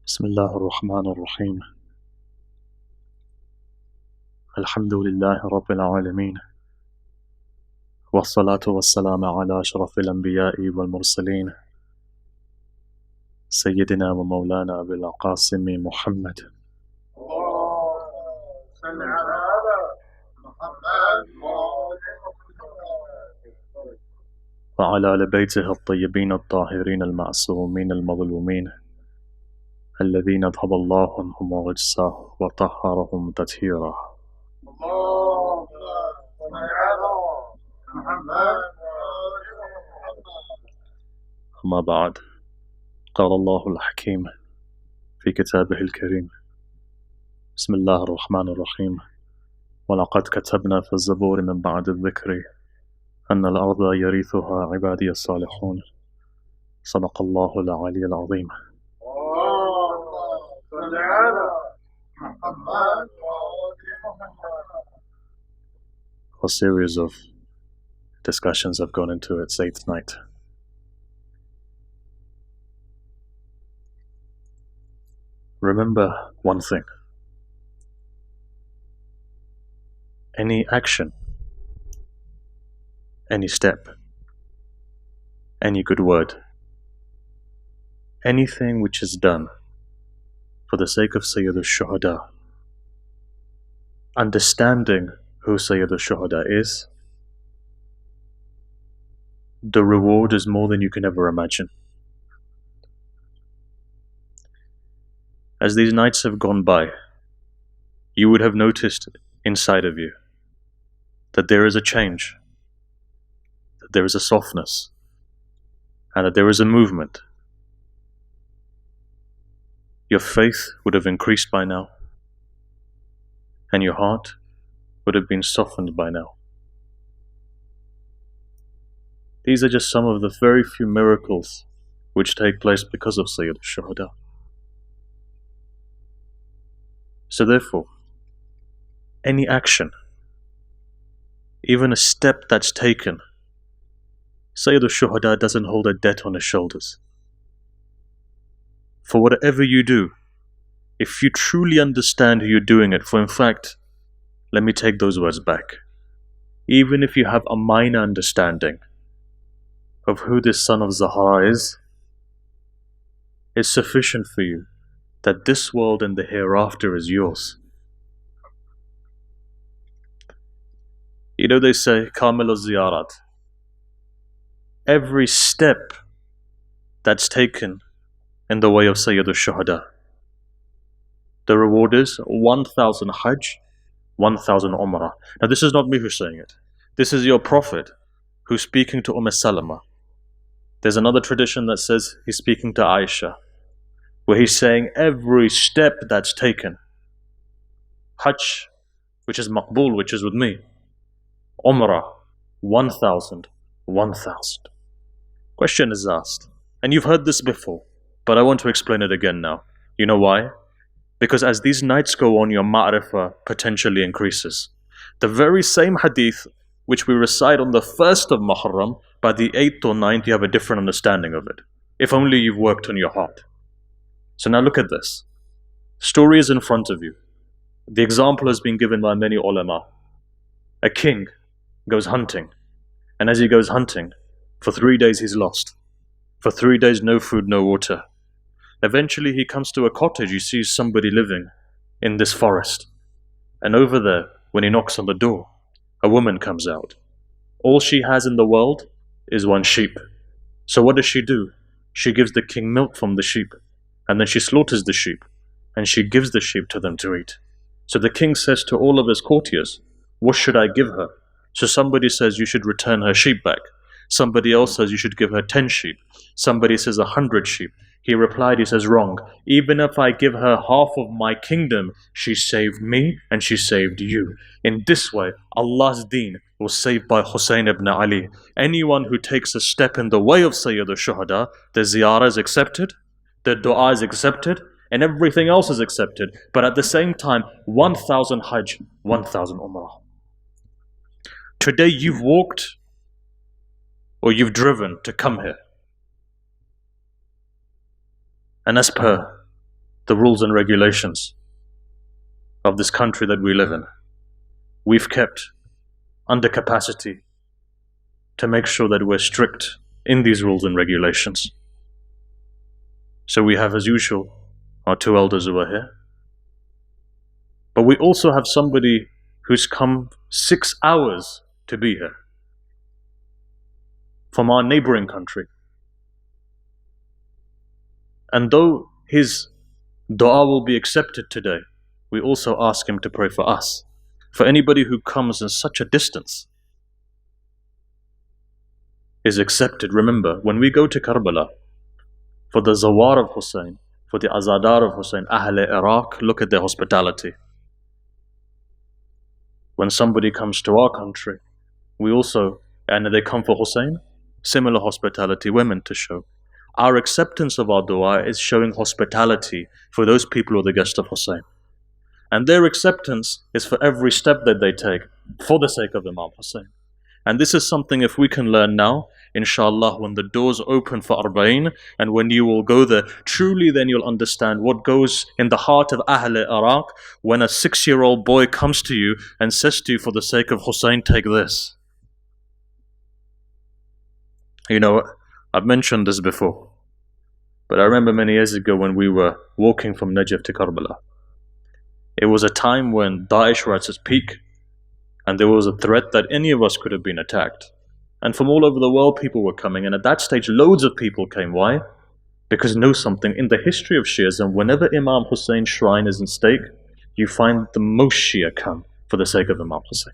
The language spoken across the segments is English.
بسم الله الرحمن الرحيم. الحمد لله رب العالمين، والصلاة والسلام على أشرف الأنبياء والمرسلين سيدنا ومولانا أبي القاسم محمد. وعلى آل بيته الطيبين الطاهرين المعصومين المظلومين الذين أذهب الله عنهم الرجس وطهرهم تطهيرا. أما بعد، قال الله الحكيم في كتابه الكريم: بسم الله الرحمن الرحيم. ولقد كتبنا في الزبور من بعد الذكر أن الأرض يرثها عبادي الصالحون. صدق الله العلي العظيم. A series of discussions have gone into its 8th night. Remember one thing: any action, any step, any good word, anything which is done for the sake of Sayyid al-Shuhada, understanding who Sayyid al-Shuhada is, the reward is more than you can ever imagine. As these nights have gone by, you would have noticed inside of you that there is a change, that there is a softness, and that there is a movement. Your faith would have increased by now, and your heart would have been softened by now. These are just some of the very few miracles which take place because of Sayyid al-Shuhada. So therefore, any action, even a step that's taken, Sayyid al-Shuhada doesn't hold a debt on his shoulders. For whatever you do, if you truly understand who you're doing it for, in fact, let me take those words back. Even if you have a minor understanding of who this son of Zahra is, it's sufficient for you that this world and the hereafter is yours. You know, they say, Kamil al-Ziyarat. Every step that's taken in the way of Sayyid al-Shuhada, the reward is 1,000 Hajj, 1,000 Umrah. Now this is not me who's saying it. This is your Prophet who's speaking to Salama. There's another tradition that says he's speaking to Aisha, where he's saying every step that's taken, Hajj, which is Maqbool, which is with me, Umrah, 1,000, 1,000. Question is asked, and you've heard this before, but I want to explain it again now. You know why? Because as these nights go on, your ma'rifah potentially increases. The very same hadith which we recite on the 1st of Muharram, by the 8th or 9th you have a different understanding of it. If only you've worked on your heart. So now look at this. Story is in front of you. The example has been given by many ulama. A king goes hunting, and as he goes hunting, for 3 days he's lost. For 3 days no food, no water. Eventually he comes to a cottage. He sees somebody living in this forest, and over there, when he knocks on the door, a woman comes out. All she has in the world is one sheep. So what does she do? She gives the king milk from the sheep, and then she slaughters the sheep, and she gives the sheep to them to eat. So the king says to all of his courtiers, what should I give her? So somebody says you should return her sheep back. Somebody else says you should give her 10 sheep. Somebody says 100 sheep. He replied, he says, wrong. Even if I give her half of my kingdom, she saved me and she saved you. In this way, Allah's deen was saved by Hussein ibn Ali. Anyone who takes a step in the way of Sayyid al-Shuhada, the ziyarah is accepted, the dua is accepted, and everything else is accepted. But at the same time, 1,000 Hajj, 1,000 Umrah. Today you've walked or you've driven to come here. And as per the rules and regulations of this country that we live in. We've kept under capacity to make sure that we're strict in these rules and regulations. So we have, as usual, our two elders who are here. But we also have somebody who's come 6 hours to be here from our neighboring country. And though his dua will be accepted today, we also ask him to pray for us. For anybody who comes in such a distance is accepted. Remember, when we go to Karbala, for the Zawar of Hussein, for the Azadar of Hussein, Ahl Iraq, look at their hospitality. When somebody comes to our country, we also, and they come for Hussein, similar hospitality we're meant to show. Our acceptance of our dua is showing hospitality for those people who are the guests of Hussein. And their acceptance is for every step that they take for the sake of Imam Hussein. And this is something, if we can learn now, inshallah, when the doors open for Arba'in, and when you will go there, truly then you'll understand what goes in the heart of Ahl Iraq when a 6-year-old boy comes to you and says to you, for the sake of Hussein, take this. You know, I've mentioned this before, but I remember many years ago when we were walking from Najaf to Karbala. It was a time when Daesh were at its peak, and there was a threat that any of us could have been attacked. And from all over the world people were coming, and at that stage loads of people came. Why? Because know something, in the history of Shiism, whenever Imam Hussein's shrine is in stake, you find the most Shia come for the sake of Imam Hussein.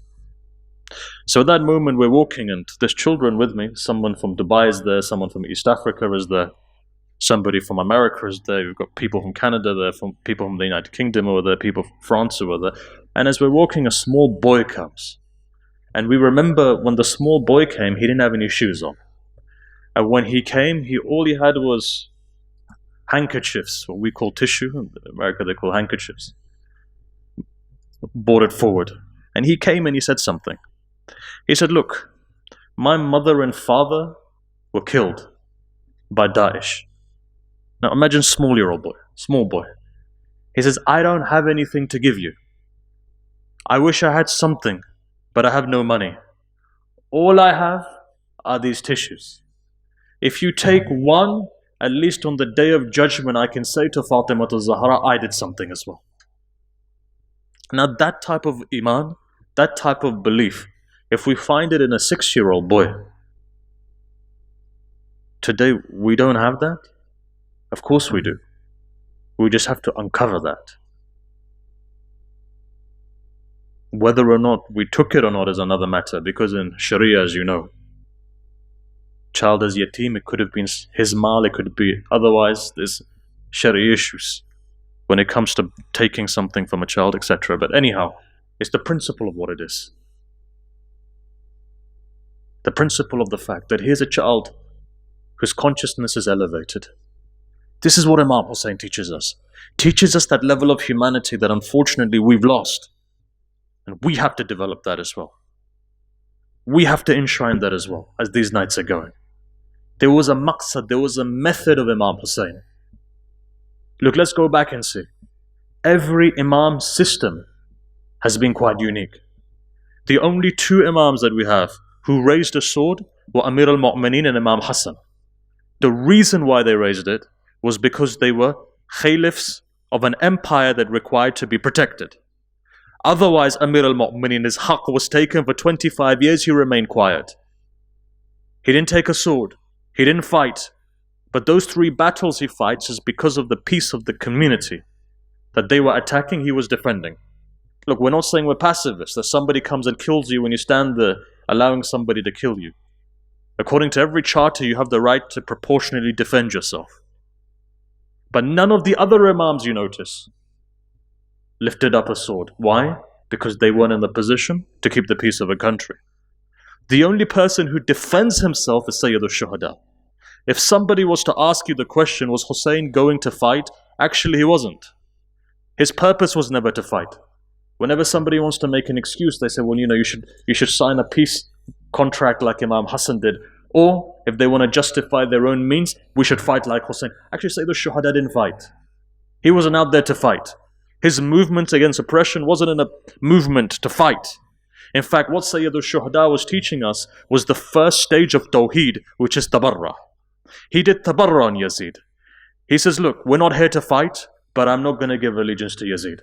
So at that moment we're walking, and there's children with me. Someone from Dubai is there, someone from East Africa is there, somebody from America is there, we've got people from Canada there, from people from the United Kingdom over there, people from France who are there. And as we're walking, a small boy comes. And we remember when the small boy came, he didn't have any shoes on. And when he came, all he had was handkerchiefs, what we call tissue. In America they call handkerchiefs. Brought it forward. And he came and he said something. He said, look, my mother and father were killed by Daesh. Now imagine small boy. He says, I don't have anything to give you. I wish I had something, but I have no money. All I have are these tissues. If you take one, at least on the day of judgment, I can say to Fatima al-Zahra, I did something as well. Now that type of iman, that type of belief, if we find it in a 6-year-old boy, today we don't have that? Of course we do. We just have to uncover that. Whether or not we took it or not is another matter, because in Sharia, as you know, child as yatim, it could have been his mal, it could be otherwise. There's Sharia issues when it comes to taking something from a child, etc. But anyhow, it's the principle of what it is. The principle of the fact that here's a child whose consciousness is elevated. This is what Imam Hussein teaches us. Teaches us that level of humanity that unfortunately we've lost. And we have to develop that as well. We have to enshrine that as well, as these nights are going. There was a maqsad, there was a method of Imam Hussein. Look, let's go back and see. Every Imam's system has been quite unique. The only 2 Imams that we have who raised a sword were Amir al-Mu'mineen and Imam Hassan. The reason why they raised it was because they were caliphs of an empire that required to be protected. Otherwise, Amir al-Mu'mineen, his haqq was taken for 25 years, he remained quiet. He didn't take a sword, he didn't fight. But those 3 battles he fights is because of the peace of the community that they were attacking, he was defending. Look, we're not saying we're pacifists, that somebody comes and kills you when you stand there, allowing somebody to kill you. According to every charter, you have the right to proportionally defend yourself. But none of the other Imams, you notice, lifted up a sword. Why? Because they weren't in the position to keep the peace of a country. The only person who defends himself is Sayyid al-Shuhada. If somebody was to ask you the question, was Hussein going to fight? Actually, he wasn't. His purpose was never to fight. Whenever somebody wants to make an excuse, they say, well, you should sign a peace contract like Imam Hassan did. Or, if they want to justify their own means, we should fight like Hussein. Actually, Sayyid al-Shuhada didn't fight. He wasn't out there to fight. His movement against oppression wasn't in a movement to fight. In fact, what Sayyid al-Shuhada was teaching us was the first stage of Tawheed, which is tabarra. He did tabarra on Yazid. He says, look, we're not here to fight, but I'm not going to give allegiance to Yazid.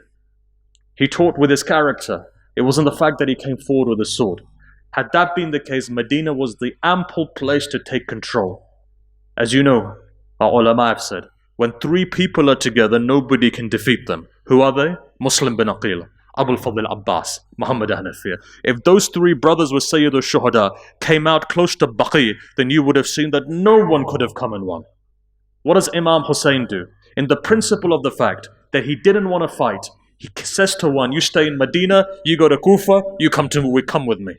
He taught with his character. It wasn't the fact that he came forward with a sword. Had that been the case, Medina was the ample place to take control. As you know, our ulama have said, when three people are together, nobody can defeat them. Who are they? Muslim bin Aqil, Abu al-Fadl Abbas, Muhammad Hanafiya. If those three brothers were Sayyid al-Shuhada, came out close to Baqi, then you would have seen that no one could have come and won. What does Imam Hussein do? In the principle of the fact that he didn't want to fight, he says to one, you stay in Medina, you go to Kufa, you come with me.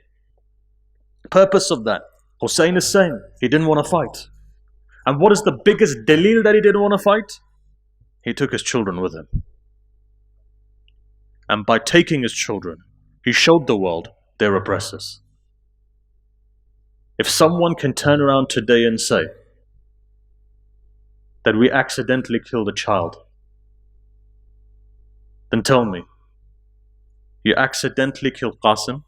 Purpose of that, Hussein is saying he didn't want to fight. And what is the biggest dalil that he didn't want to fight? He took his children with him. And by taking his children, he showed the world they're oppressors. If someone can turn around today and say that we accidentally killed a child, then tell me, you accidentally killed Qasim,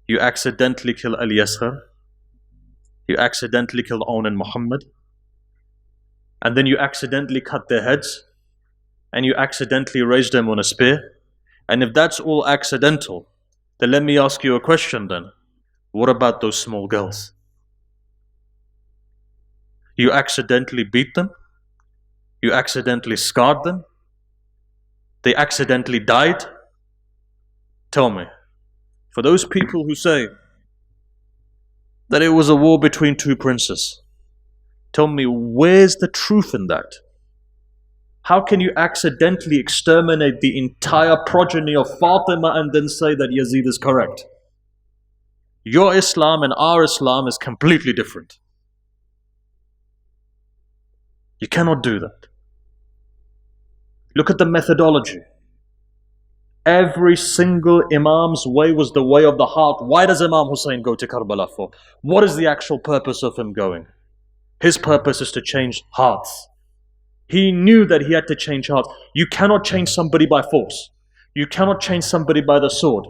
you accidentally killed Ali Asghar, you accidentally killed Aun and Muhammad, and then you accidentally cut their heads, and you accidentally raised them on a spear. And if that's all accidental, then let me ask you a question then. What about those small girls? You accidentally beat them? You accidentally scarred them? They accidentally died? Tell me, for those people who say that it was a war between two princes, tell me, where's the truth in that? How can you accidentally exterminate the entire progeny of Fatima and then say that Yazid is correct? Your Islam and our Islam is completely different. You cannot do that. Look at the methodology. Every single Imam's way was the way of the heart. Why does Imam Hussein go to Karbala for? What is the actual purpose of him going? His purpose is to change hearts. He knew that he had to change hearts. You cannot change somebody by force. You cannot change somebody by the sword.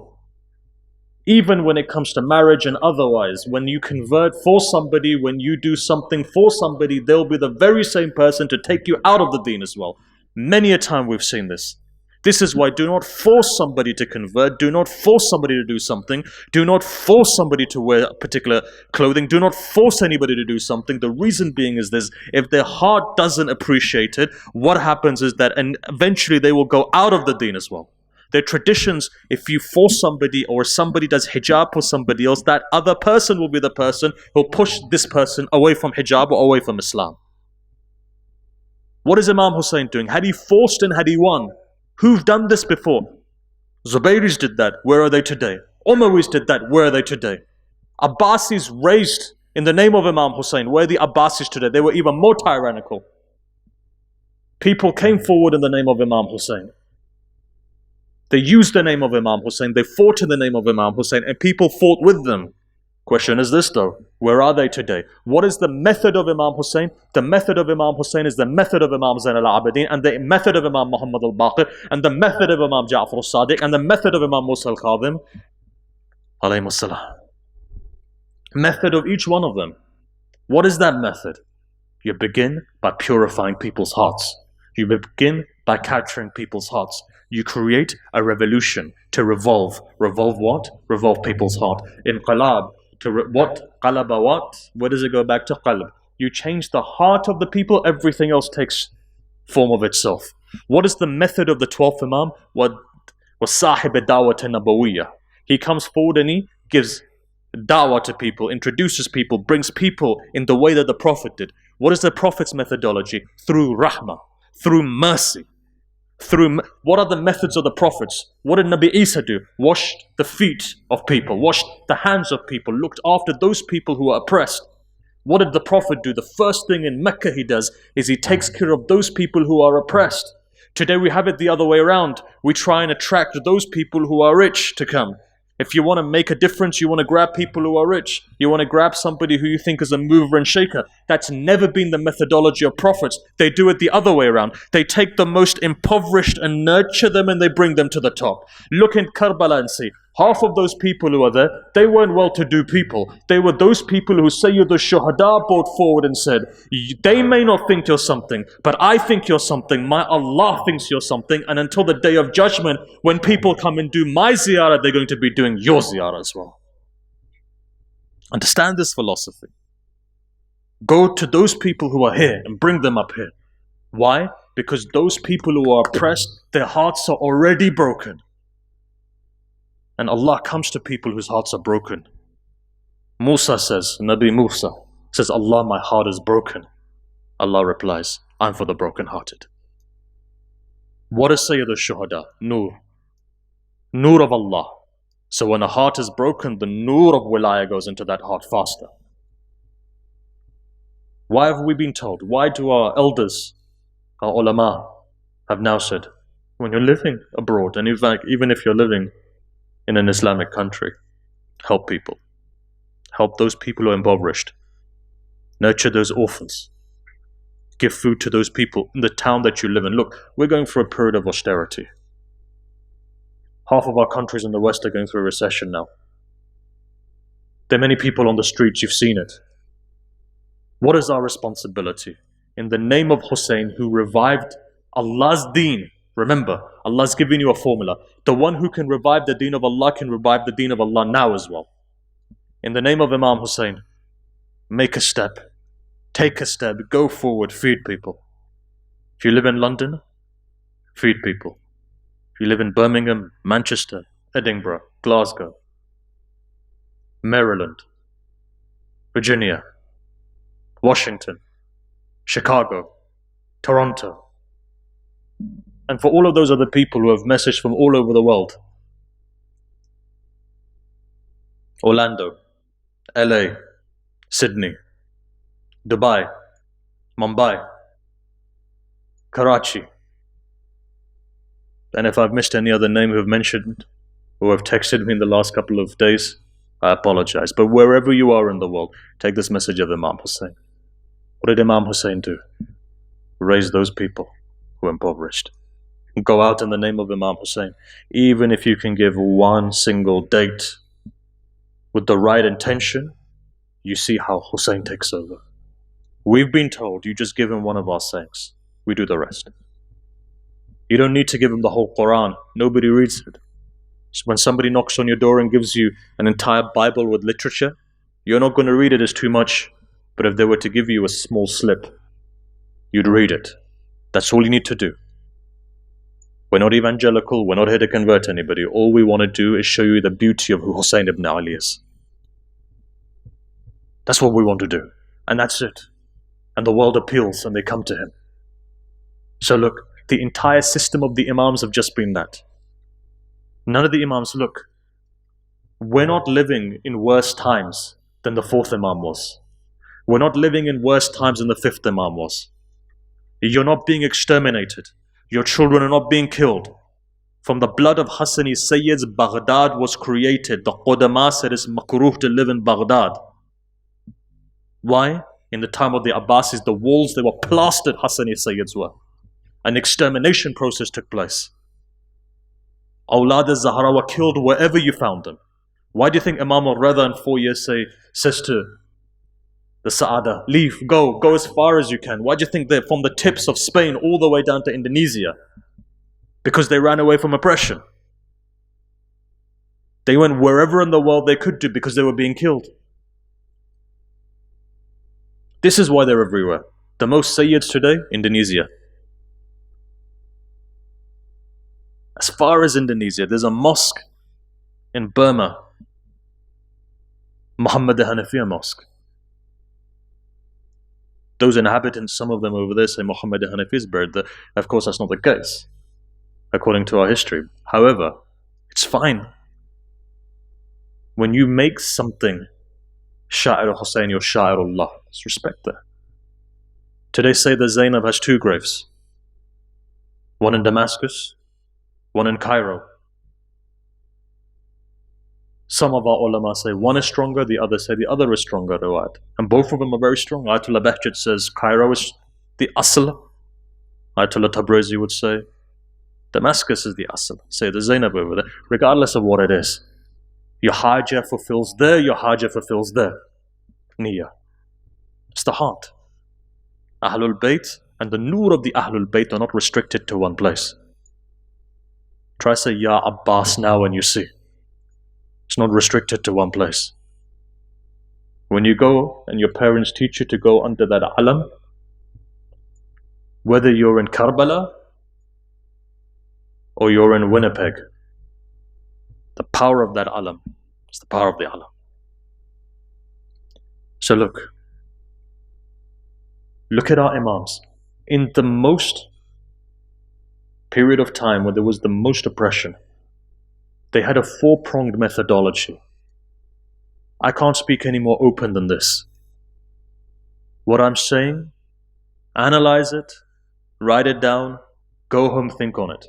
Even when it comes to marriage and otherwise, when you convert for somebody, when you do something for somebody, they'll be the very same person to take you out of the deen as well. Many a time we've seen this. This is why do not force somebody to convert. Do not force somebody to do something. Do not force somebody to wear particular clothing. Do not force anybody to do something. The reason being is this: if their heart doesn't appreciate it, what happens is that and eventually they will go out of the deen as well. Their traditions, if you force somebody or somebody does hijab for somebody else, that other person will be the person who will push this person away from hijab or away from Islam. What is Imam Hussein doing? Had he forced and had he won? Who've done this before? Zubairis did that. Where are they today? Umayyas did that. Where are they today? Abbasis raised in the name of Imam Hussein. Where are the Abbasis today? They were even more tyrannical. People came forward in the name of Imam Hussein. They used the name of Imam Hussein. They fought in the name of Imam Hussein, and people fought with them. Question is this though, where are they today? What is the method of Imam Hussein? The method of Imam Hussein is the method of Imam Zain al-Abidin, and the method of Imam Muhammad al-Baqir, and the method of Imam Ja'far al-Sadiq, and the method of Imam Musa al-Kadhim, alayhi as-salam. Method of each one of them. What is that method? You begin by purifying people's hearts. You begin by capturing people's hearts. You create a revolution to revolve. Revolve what? Revolve people's heart. Inqalab. What? Qalaba what? Where does it go back to? Qalb. You change the heart of the people, everything else takes form of itself. What is the method of the 12th Imam? What was sahib da'wat nabawiyya. He comes forward and he gives da'wah to people, introduces people, brings people in the way that the Prophet did. What is the Prophet's methodology? Through rahmah, through mercy. What are the methods of the prophets? What did Nabi Isa do? Washed the feet of people, washed the hands of people, looked after those people who are oppressed. What did the Prophet do? The first thing in Mecca he does is he takes care of those people who are oppressed. Today we have it the other way around. We try and attract those people who are rich to come. If you want to make a difference, you want to grab people who are rich. You want to grab somebody who you think is a mover and shaker. That's never been the methodology of prophets. They do it the other way around. They take the most impoverished and nurture them, and they bring them to the top. Look in Karbala and see. Half of those people who are there, they weren't well-to-do people. They were those people who Sayyid al-Shuhada brought forward and said, they may not think you're something, but I think you're something. My Allah thinks you're something. And until the day of judgment, when people come and do my ziyarah, they're going to be doing your ziyarah as well. Understand this philosophy. Go to those people who are here and bring them up here. Why? Because those people who are oppressed, their hearts are already broken. And Allah comes to people whose hearts are broken. Musa says, Nabi Musa says, Allah, my heart is broken. Allah replies, I'm for the broken-hearted. What is Sayyid al-Shuhada? Noor. Noor of Allah. So when a heart is broken, the Noor of Wilayah goes into that heart faster. Why have we been told? Why do our elders, our ulama, have now said, when you're living abroad, and in fact, even if you're living in an Islamic country, help people. Help those people who are impoverished. Nurture those orphans. Give food to those people in the town that you live in. Look, we're going through a period of austerity. Half of our countries in the West are going through a recession now. There are many people on the streets, you've seen it. What is our responsibility? In the name of Hussein, who revived Allah's deen. Remember, Allah's giving you a formula. The one who can revive the deen of Allah can revive the deen of Allah now as well. In the name of Imam Hussein, make a step. Take a step. Go forward. Feed people. If you live in London, feed people. If you live in Birmingham, Manchester, Edinburgh, Glasgow, Maryland, Virginia, Washington, Chicago, Toronto, and for all of those other people who have messaged from all over the world, Orlando, LA, Sydney, Dubai, Mumbai, Karachi, and if I've missed any other name who have mentioned or have texted me in the last couple of days, I apologize. But wherever you are in the world, take this message of Imam Hussein. What did Imam Hussein do? Raise those people who are impoverished. Go out in the name of Imam Hussein. Even if you can give one single date with the right intention, you see how Hussein takes over. We've been told, you just give him one of our sayings. We do the rest. You don't need to give him the whole Quran. Nobody reads it. So when somebody knocks on your door and gives you an entire Bible with literature, you're not going to read it as too much. But if they were to give you a small slip, you'd read it. That's all you need to do. We're not evangelical. We're not here to convert anybody. All we want to do is show you the beauty of who Hussein ibn Ali is. That's what we want to do. And that's it. And the world appeals and they come to him. So look, the entire system of the Imams have just been that. None of the Imams, look, we're not living in worse times than the fourth Imam was. We're not living in worse times than the fifth Imam was. You're not being exterminated. Your children are not being killed. From the blood of Hassani Sayyids, Baghdad was created. The Qudama said it's makruh to live in Baghdad. Why? In the time of the Abbasis, the walls, they were plastered, Hassani Sayyids were. An extermination process took place. Awlad al-Zahra were killed wherever you found them. Why do you think Imam al-Rida in 4 years says to the Sa'ada, leave, go as far as you can? Why do you think they're from the tips of Spain all the way down to Indonesia? Because they ran away from oppression. They went wherever in the world they could do because they were being killed. This is why they're everywhere. The most Sayyids today, Indonesia. As far as Indonesia, there's a mosque in Burma, Muhammad the Hanafiya mosque. Those inhabitants, some of them over there say Muhammad the Hanafi is buried there. Of course, that's not the case, according to our history. However, it's fine. When you make something Sha'ir Hussein or Sha'ir Allah, let's respect that. Today, Sayyidah Zainab has 2 graves. One in Damascus, one in Cairo. Some of our ulama say one is stronger, the other say the other is stronger, riwayat. And both of them are very strong. Ayatollah Bahjat says Cairo is the asl. Ayatollah Tabrizi would say Damascus is the asl. Say the Zainab over there. Regardless of what it is, your haja fulfills there, your haja fulfills there. Niyyah. It's the heart. Ahlul Bayt and the Noor of the Ahlul Bayt are not restricted to one place. Try say Ya Abbas now when you see. It's not restricted to one place. When you go and your parents teach you to go under that alam, whether you're in Karbala or you're in Winnipeg, the power of that alam is the power of the alam. So look at our imams. In the most period of time where there was the most oppression, they had a four-pronged methodology. I can't speak any more open than this. What I'm saying, analyze it, write it down, go home, think on it.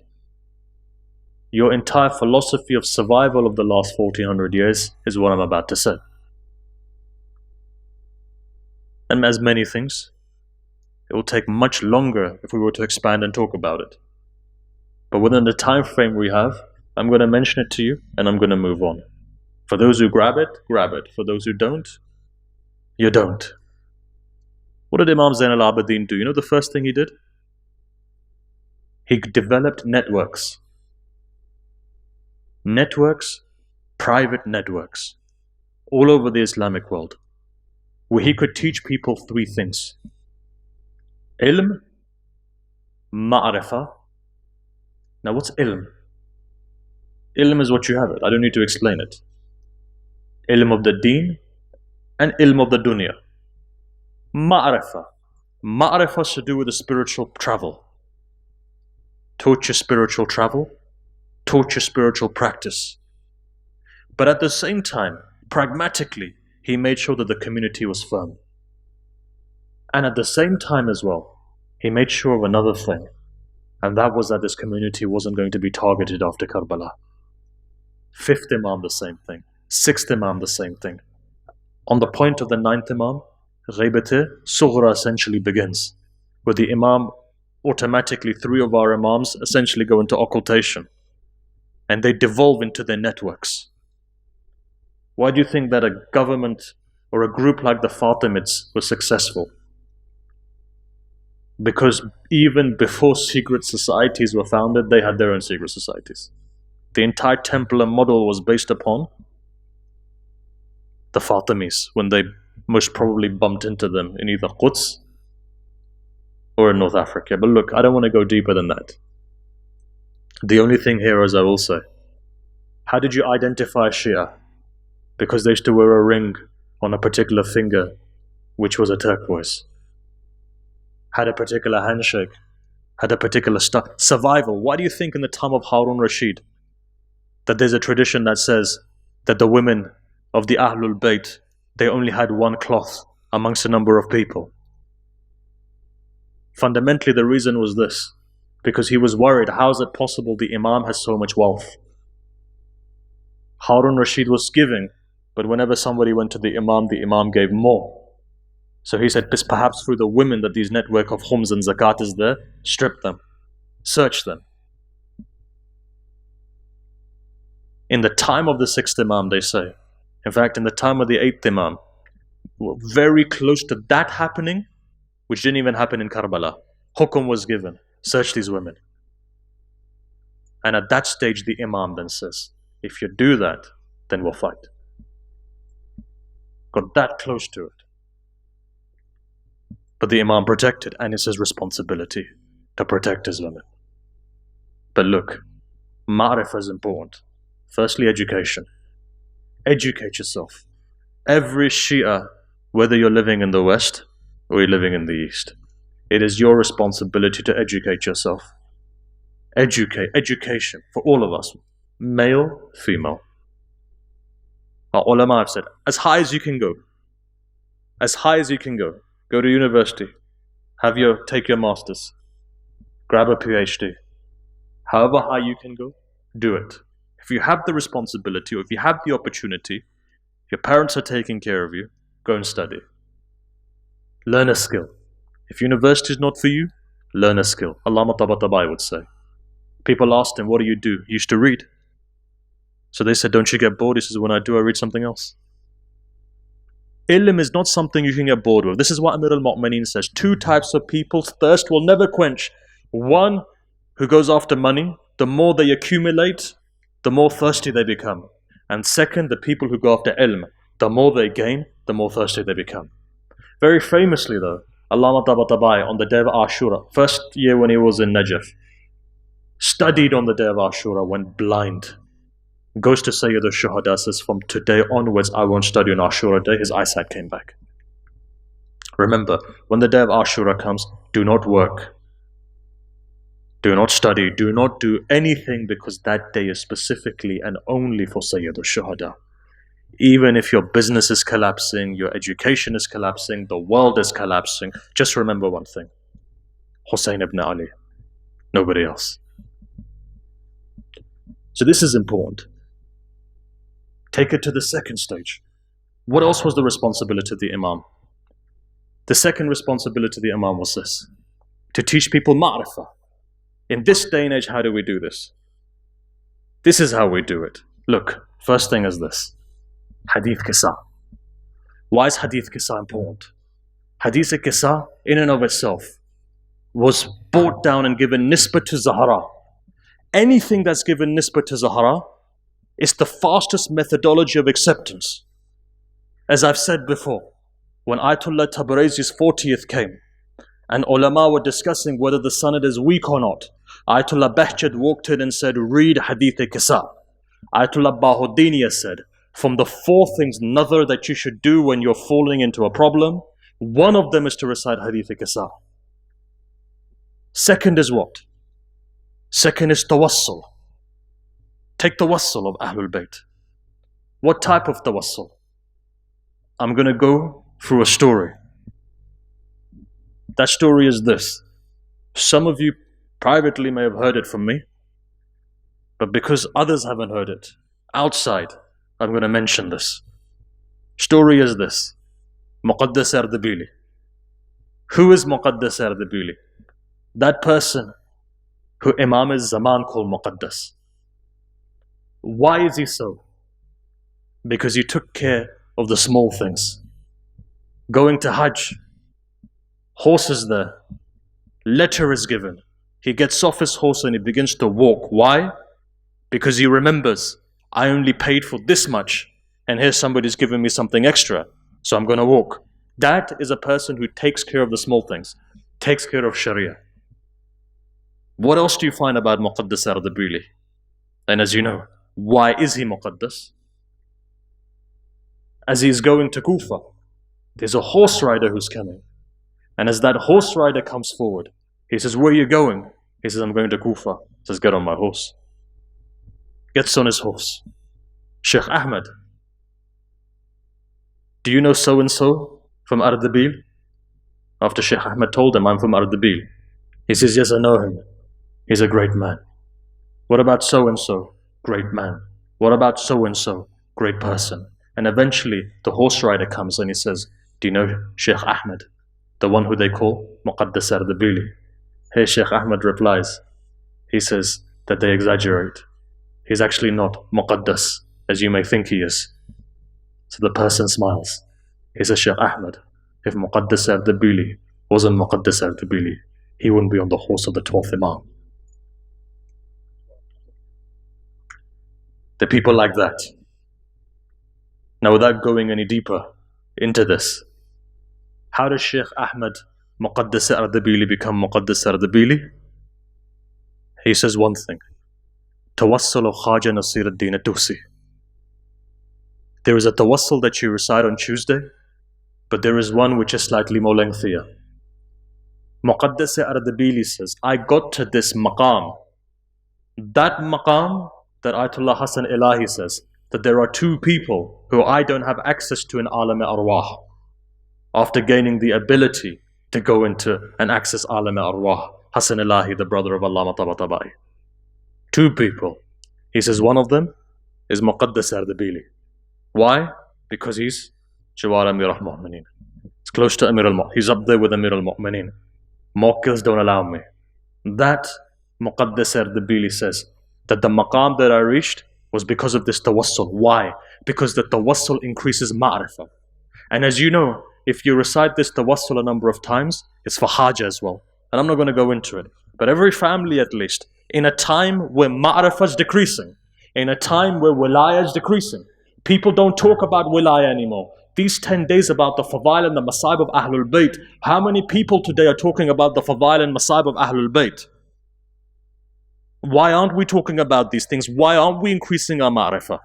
Your entire philosophy of survival of the last 1400 years is what I'm about to say. And as many things, it will take much longer if we were to expand and talk about it. But within the time frame we have, I'm going to mention it to you and I'm going to move on. For those who grab it, grab it. For those who don't, you don't. What did Imam Zain al-Abidin do? You know the first thing he did? He developed networks. Networks, private networks, all over the Islamic world, where he could teach people three things. Ilm, ma'rifah. Now what's ilm? Ilm is what you have it. I don't need to explain it. Ilm of the deen and ilm of the dunya. Ma'rifah. Ma'rifah is to do with the spiritual travel. Taught you spiritual travel, taught you spiritual practice. But at the same time, pragmatically, he made sure that the community was firm. And at the same time as well, he made sure of another thing, and that was that this community wasn't going to be targeted after Karbala. Fifth Imam, the same thing. Sixth Imam, the same thing. On the point of the ninth Imam, Ghaibate Sughra essentially begins, where the Imam, automatically three of our Imams essentially go into occultation, and they devolve into their networks. Why do you think that a government or a group like the Fatimids was successful? Because even before secret societies were founded, they had their own secret societies. The entire Templar model was based upon the Fatimis, when they most probably bumped into them in either Quds or in North Africa. But look, I don't want to go deeper than that. The only thing here is I will say, how did you identify Shia? Because they used to wear a ring on a particular finger, which was a turquoise. Had a particular handshake, had a particular survival. Why do you think in the time of Harun Rashid that there's a tradition that says that the women of the Ahlul Bayt, they only had one cloth amongst a number of people? Fundamentally, the reason was this, because he was worried, how is it possible the Imam has so much wealth? Harun Rashid was giving, but whenever somebody went to the Imam gave more. So he said, perhaps through the women that these network of khums and zakat is there, strip them, search them. In the time of the sixth Imam, they say, in fact, in the time of the eighth Imam, very close to that happening, which didn't even happen in Karbala. Hukum was given, search these women. And at that stage, the Imam then says, if you do that, then we'll fight. Got that close to it. But the Imam protected, and it's his responsibility to protect his women. But look, ma'rifah is important. Firstly, education. Educate yourself. Every Shia, whether you're living in the West or you're living in the East, it is your responsibility to educate yourself. Education for all of us, male, female. Our ulama have said, as high as you can go. As high as you can go. Go to university. Take your masters. Grab a PhD. However high you can go, do it. If you have the responsibility, or if you have the opportunity, your parents are taking care of you, go and study. Learn a skill. If university is not for you, learn a skill. Allama Tabatabai would say. People asked him, what do? You used to read. So they said, don't you get bored? He says, when I do, I read something else. Ilm is not something you can get bored with. This is what Amir al-Mu'mineen says. 2 types of people's thirst will never quench. One who goes after money, the more they accumulate, the more thirsty they become. And second, the people who go after ilm, the more they gain, the more thirsty they become. Very famously though, Allama Tabatabai on the day of Ashura, first year when he was in Najaf, studied on the day of Ashura, went blind. Goes to Sayyid al-Shuhada, says, from today onwards I won't study on Ashura day. His eyesight came back. Remember, when the day of Ashura comes, do not work. Do not study, do not do anything, because that day is specifically and only for Sayyid al-Shuhada. Even if your business is collapsing, your education is collapsing, the world is collapsing, just remember one thing. Hussein ibn Ali, nobody else. So this is important. Take it to the second stage. What else was the responsibility of the Imam? The second responsibility of the Imam was this: to teach people ma'rifah. In this day and age, how do we do this? This is how we do it. Look, first thing is this: Hadith Qissa. Why is Hadith Qissa important? Hadith Qissa, in and of itself, was brought down and given nisbah to Zahra. Anything that's given nisbah to Zahra is the fastest methodology of acceptance. As I've said before, when Ayatollah Tabrizi's 40th came, and ulama were discussing whether the sanad is weak or not, Ayatollah Bahjat walked in and said, read Hadith Qissa. Ayatollah Bahuddiniya said, from the 4 things another that you should do when you're falling into a problem, one of them is to recite Hadith Qissa. Second is what? Second is tawassul. Take tawassul of Ahlul Bayt. What type of tawassul? I'm going to go through a story. That story is this. Some of you privately may have heard it from me, but because others haven't heard it outside, I'm going to mention this. Story is this. Muqaddas Ardabili. Who is Muqaddas Ardabili? That person who Imam al-Zaman called Muqaddas. Why is he so? Because he took care of the small things. Going to Hajj, horses there, letter is given. He gets off his horse and he begins to walk. Why? Because he remembers, I only paid for this much, and here somebody's giving me something extra, so I'm going to walk. That is a person who takes care of the small things, takes care of Sharia. What else do you find about Muqaddas Ardabili? And as you know, why is he Muqaddas? As he's going to Kufa, there's a horse rider who's coming. And as that horse rider comes forward, he says, where are you going? He says, I'm going to Kufa. He says, get on my horse. Gets on his horse. Sheikh Ahmed, do you know so-and-so from Ardabil? After Sheikh Ahmed told him, I'm from Ardabil. He says, yes, I know him. He's a great man. What about so-and-so? Great man. What about so-and-so? Great person. And eventually the horse rider comes and he says, do you know Sheikh Ahmed? The one who they call Muqaddas Ardabili. Hey, Sheikh Ahmed replies, he says that they exaggerate. He's actually not Muqaddas, as you may think he is. So the person smiles. He says, Sheikh Ahmed, if Muqaddas Ardabili wasn't Muqaddas Ardabili, he wouldn't be on the horse of the 12th Imam. The people like that. Now, without going any deeper into this, how does Sheikh Ahmed Muqaddas Ardabili become Muqaddas Ardabili? He says one thing. Tawassul of Khaja Nasir ad-Din at-Tusi. There is a tawassul that you recite on Tuesday, but there is one which is slightly more lengthier. Muqaddas Ardabili says, I got to this maqam. That maqam that Ayatollah Hassan Ilahi says, that there are 2 people who I don't have access to in Alam Arwah. After gaining the ability to go into and access Alam Arwah, Hassan Ilahi, the brother of Allama Tabatabai. 2 people. He says one of them is Muqaddas Ardabili. Why? Because he's Jawar Amir al-Mu'mineen. It's close to Amir al-Mu'mineen. He's up there with Amir al-Mu'mineen. Muwakkils don't allow me. That Muqaddas Ardabili says that the maqam that I reached was because of this tawassul. Why? Because the tawassul increases ma'rifah. And as you know, if you recite this tawassul a number of times, it's for haja as well. And I'm not going to go into it. But every family at least, in a time where ma'rifah is decreasing, in a time where wilaya is decreasing, people don't talk about wilaya anymore. These 10 days about the fadail and the masaib of Ahlul Bayt. How many people today are talking about the fadail and masaib of Ahlul Bayt? Why aren't we talking about these things? Why aren't we increasing our ma'rifah?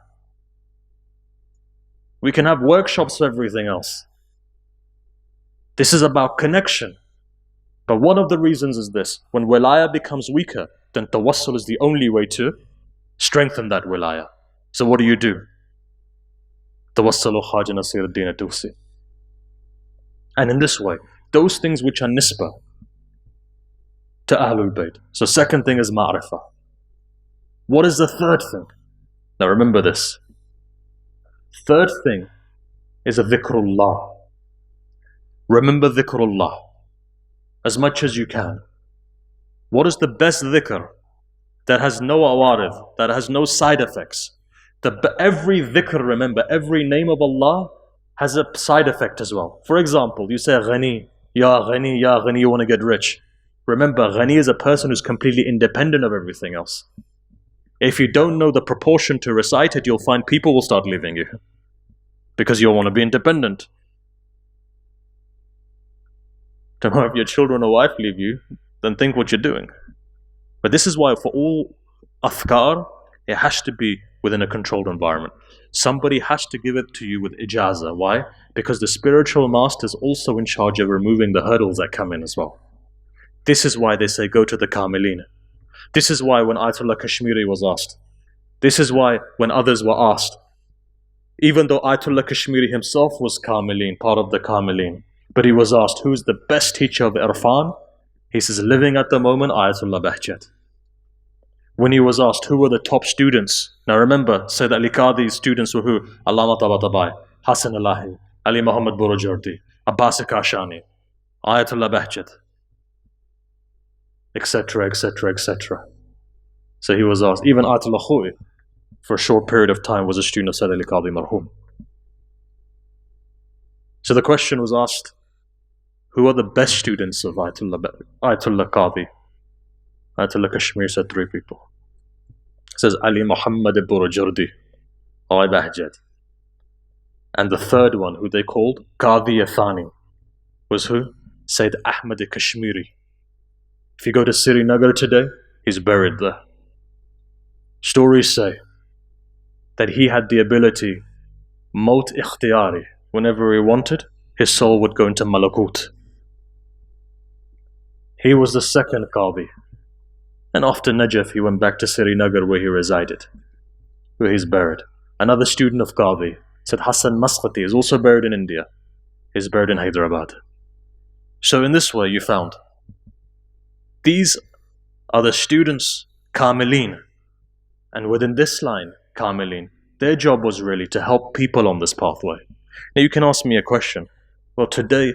We can have workshops for everything else. This is about connection. But one of the reasons is this: when wilaya becomes weaker, then tawassul is the only way to strengthen that wilaya. So what do? Tawassalu Khaja Nasir ad-Din at-Tusi. And in this way, those things which are nisbah to Ahlul Bayt. So second thing is ma'rifah. What is the third thing? Now remember this. Third thing is a dhikrullah. Remember dhikrullah as much as you can. What is the best dhikr that has no awarid, that has no side effects? Every dhikr, remember, every name of Allah has a side effect as well. For example, you say Ghani, Ya Ghani, Ya Ghani, you want to get rich. Remember, Ghani is a person who's completely independent of everything else. If you don't know the proportion to recite it, you'll find people will start leaving you because you'll want to be independent. Tomorrow if your children or wife leave you, then think what you're doing. But this is why for all afkar, it has to be within a controlled environment. Somebody has to give it to you with ijazah. Why? Because the spiritual master is also in charge of removing the hurdles that come in as well. This is why they say go to the Kamilin. This is why when Ayatollah Kashmiri was asked, this is why when others were asked, even though Ayatollah Kashmiri himself was Kamilin, part of the Kamilin, but he was asked who's the best teacher of Irfan, he says living at the moment Ayatollah Bahjat. When he was asked who were the top students, now remember, Sayyid Ali Qadi's students were who? Allama Tabatabai, Hassan Alahi, Ali Muhammad Burujurdi, Abbas Kashani, Ayatollah Bahjat, etc., etc., etc. So he was asked, even Ayatollah Khoi, for a short period of time, was a student of Sayyid Ali Qadi Marhum. So the question was asked, who are the best students of Ayatollah Qadi? Ayatollah Kashmir said 3 people. It says Ali Muhammad Burujurdi, or Bahjat. And the third one, who they called Qadi Athani, was who? Sayyid Ahmad Kashmiri. If you go to Srinagar today, he's buried there. Stories say that he had the ability, Maut Ikhtiyari, whenever he wanted, his soul would go into Malakut. He was the second Qadi. And after Najaf, he went back to Srinagar where he resided, where he's buried. Another student of Qadi, said Hassan Masqati, is also buried in India. He's buried in Hyderabad. So in this way you found, these are the students, Kamilin. And within this line, Kamilin, their job was really to help people on this pathway. Now you can ask me a question. Well, today,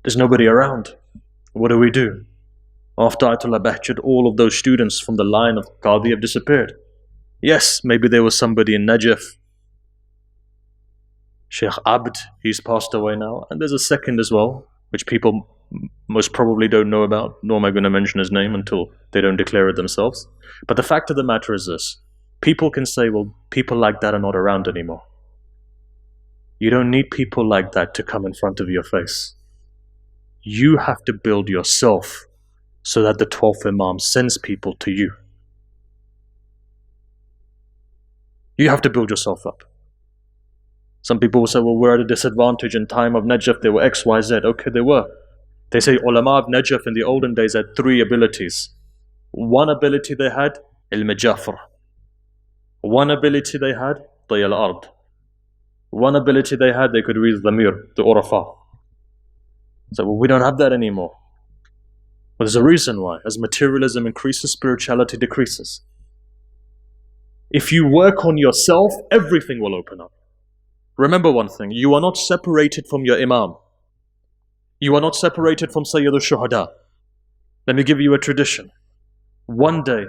there's nobody around. What do we do? After Ayatollah Bahjat, all of those students from the line of Qadi have disappeared. Yes, maybe there was somebody in Najaf. Sheikh Abd, he's passed away now. And there's a second as well, which people most probably don't know about, nor am I going to mention his name until they don't declare it themselves. But the fact of the matter is this. People can say, well, people like that are not around anymore. You don't need people like that to come in front of your face. You have to build yourself so that the 12th Imam sends people to you. You have to build yourself up. Some people will say, well, we're at a disadvantage in time of Najaf, there were X, Y, Z. Okay, they were. They say ulama of Najaf in the olden days had 3 abilities. One ability they had, al-Majafr. One ability they had, Tay al-Ard. One ability they had, they could read Dhamir, the Urafa. So well, we don't have that anymore. Well, there's a reason why. As materialism increases, spirituality decreases. If you work on yourself, everything will open up. Remember one thing, you are not separated from your Imam. You are not separated from Sayyid al-Shuhada. Let me give you a tradition. One day,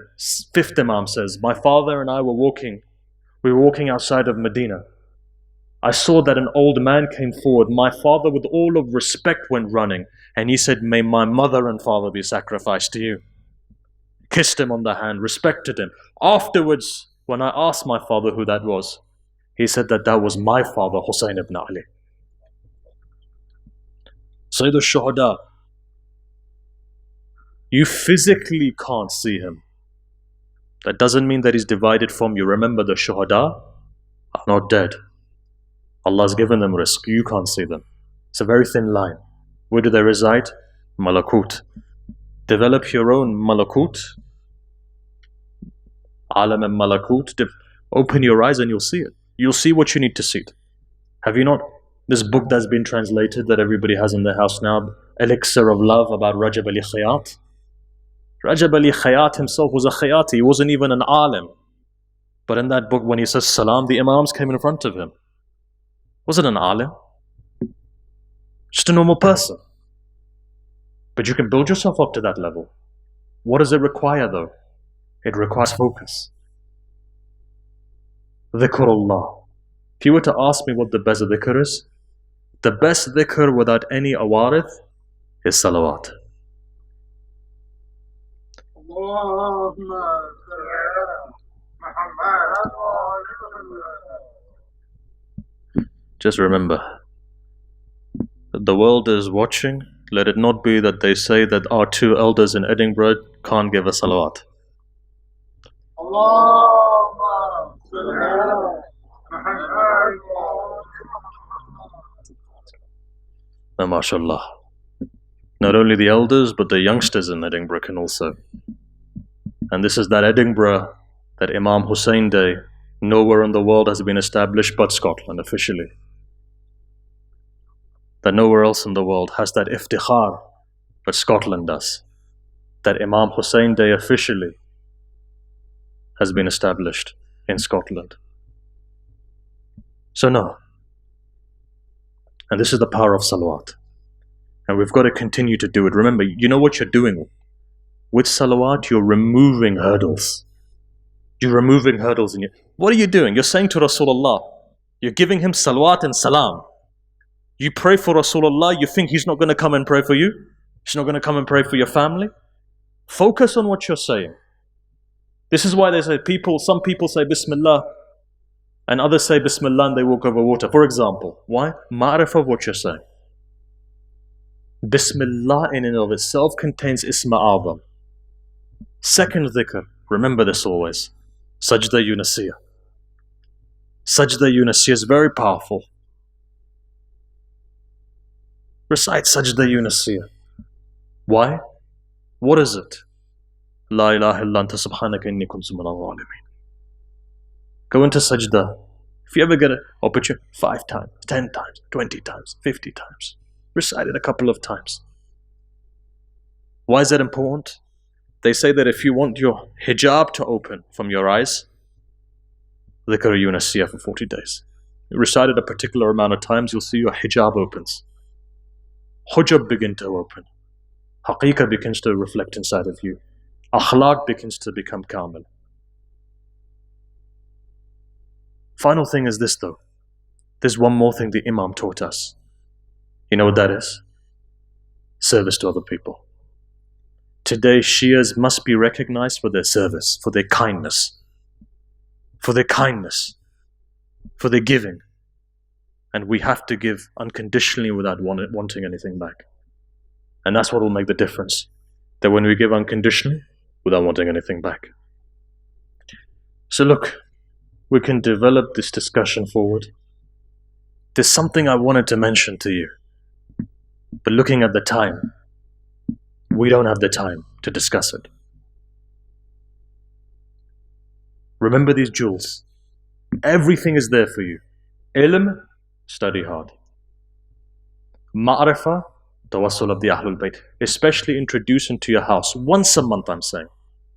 fifth Imam says, my father and I were walking outside of Medina. I saw that an old man came forward. My father, with all of respect, went running. And he said, may my mother and father be sacrificed to you. Kissed him on the hand, respected him. Afterwards, when I asked my father who that was, he said that that was my father, Hussein ibn Ali. Sayyid al-Shuhada, you physically can't see him. That doesn't mean that he's divided from you. Remember, the Shuhada are not dead. Allah's given them rizq. You can't see them. It's a very thin line. Where do they reside? Malakut. Develop your own malakut. Alam and malakut. Open your eyes and you'll see it. You'll see what you need to see it. Have you not? This book that's been translated that everybody has in their house now, Elixir of Love, about Rajab Ali Khayat. Rajab Ali Khayat himself was a Khayati. He wasn't even an alim. But in that book, when he says salam, the imams came in front of him. Wasn't an alim. Just a normal person. But you can build yourself up to that level. What does it require though? It requires focus. Dhikrullah. If you were to ask me what the best dhikr is, the best dhikr without any awarith is salawat. Just remember, that the world is watching. Let it not be that they say that our two elders in Edinburgh can't give a salawat. Now, mashallah, not only the elders but the youngsters in Edinburgh can also. And this is that Edinburgh that Imam Hussein Day nowhere in the world has been established but Scotland officially. That nowhere else in the world has that iftikhar, but Scotland does. That Imam Hussein Day officially has been established in Scotland. So no. And this is the power of salawat. And we've got to continue to do it. Remember, you know what you're doing. With salawat, you're removing hurdles. You're removing hurdles in you. What are you doing? You're saying to Rasulullah, you're giving him salawat and salam. You pray for Rasulullah, you think he's not going to come and pray for you? He's not going to come and pray for your family? Focus on what you're saying. This is why they say some people say Bismillah and others say Bismillah and they walk over water. For example, why? Ma'rifah of what you're saying. Bismillah in and of itself contains Isma A'zam. Second dhikr, remember this always, Sajda Yunasiyah. Sajda Yunasiyah is very powerful. Recite Sajda Yunasiyah. Why? What is it? La ilaha illa anta subhanaka inni kuntu minal zalimin. Go into sajda. If you ever get an opportunity, 5 times, 10 times, 20 times, 50 times. Recite it a couple of times. Why is that important? They say that if you want your hijab to open from your eyes, dhikr yunasiyah for 40 days. You recite it a particular amount of times, you'll see your hijab opens. Hujab begin to open. Haqiqah begins to reflect inside of you. Akhlaq begins to become kamil. Final thing is this though. There's one more thing the Imam taught us. You know what that is? Service to other people. Today Shias must be recognized for their service, for their kindness, for their giving. And we have to give unconditionally without wanting anything back. And that's what will make the difference. That when we give unconditionally, without wanting anything back. So look, we can develop this discussion forward. There's something I wanted to mention to you. But looking at the time, we don't have the time to discuss it. Remember these jewels. Everything is there for you. Ilm, study hard. Ma'rifah, tawassul of the Ahlul Bayt. Especially introduce into your house. Once a month, I'm saying.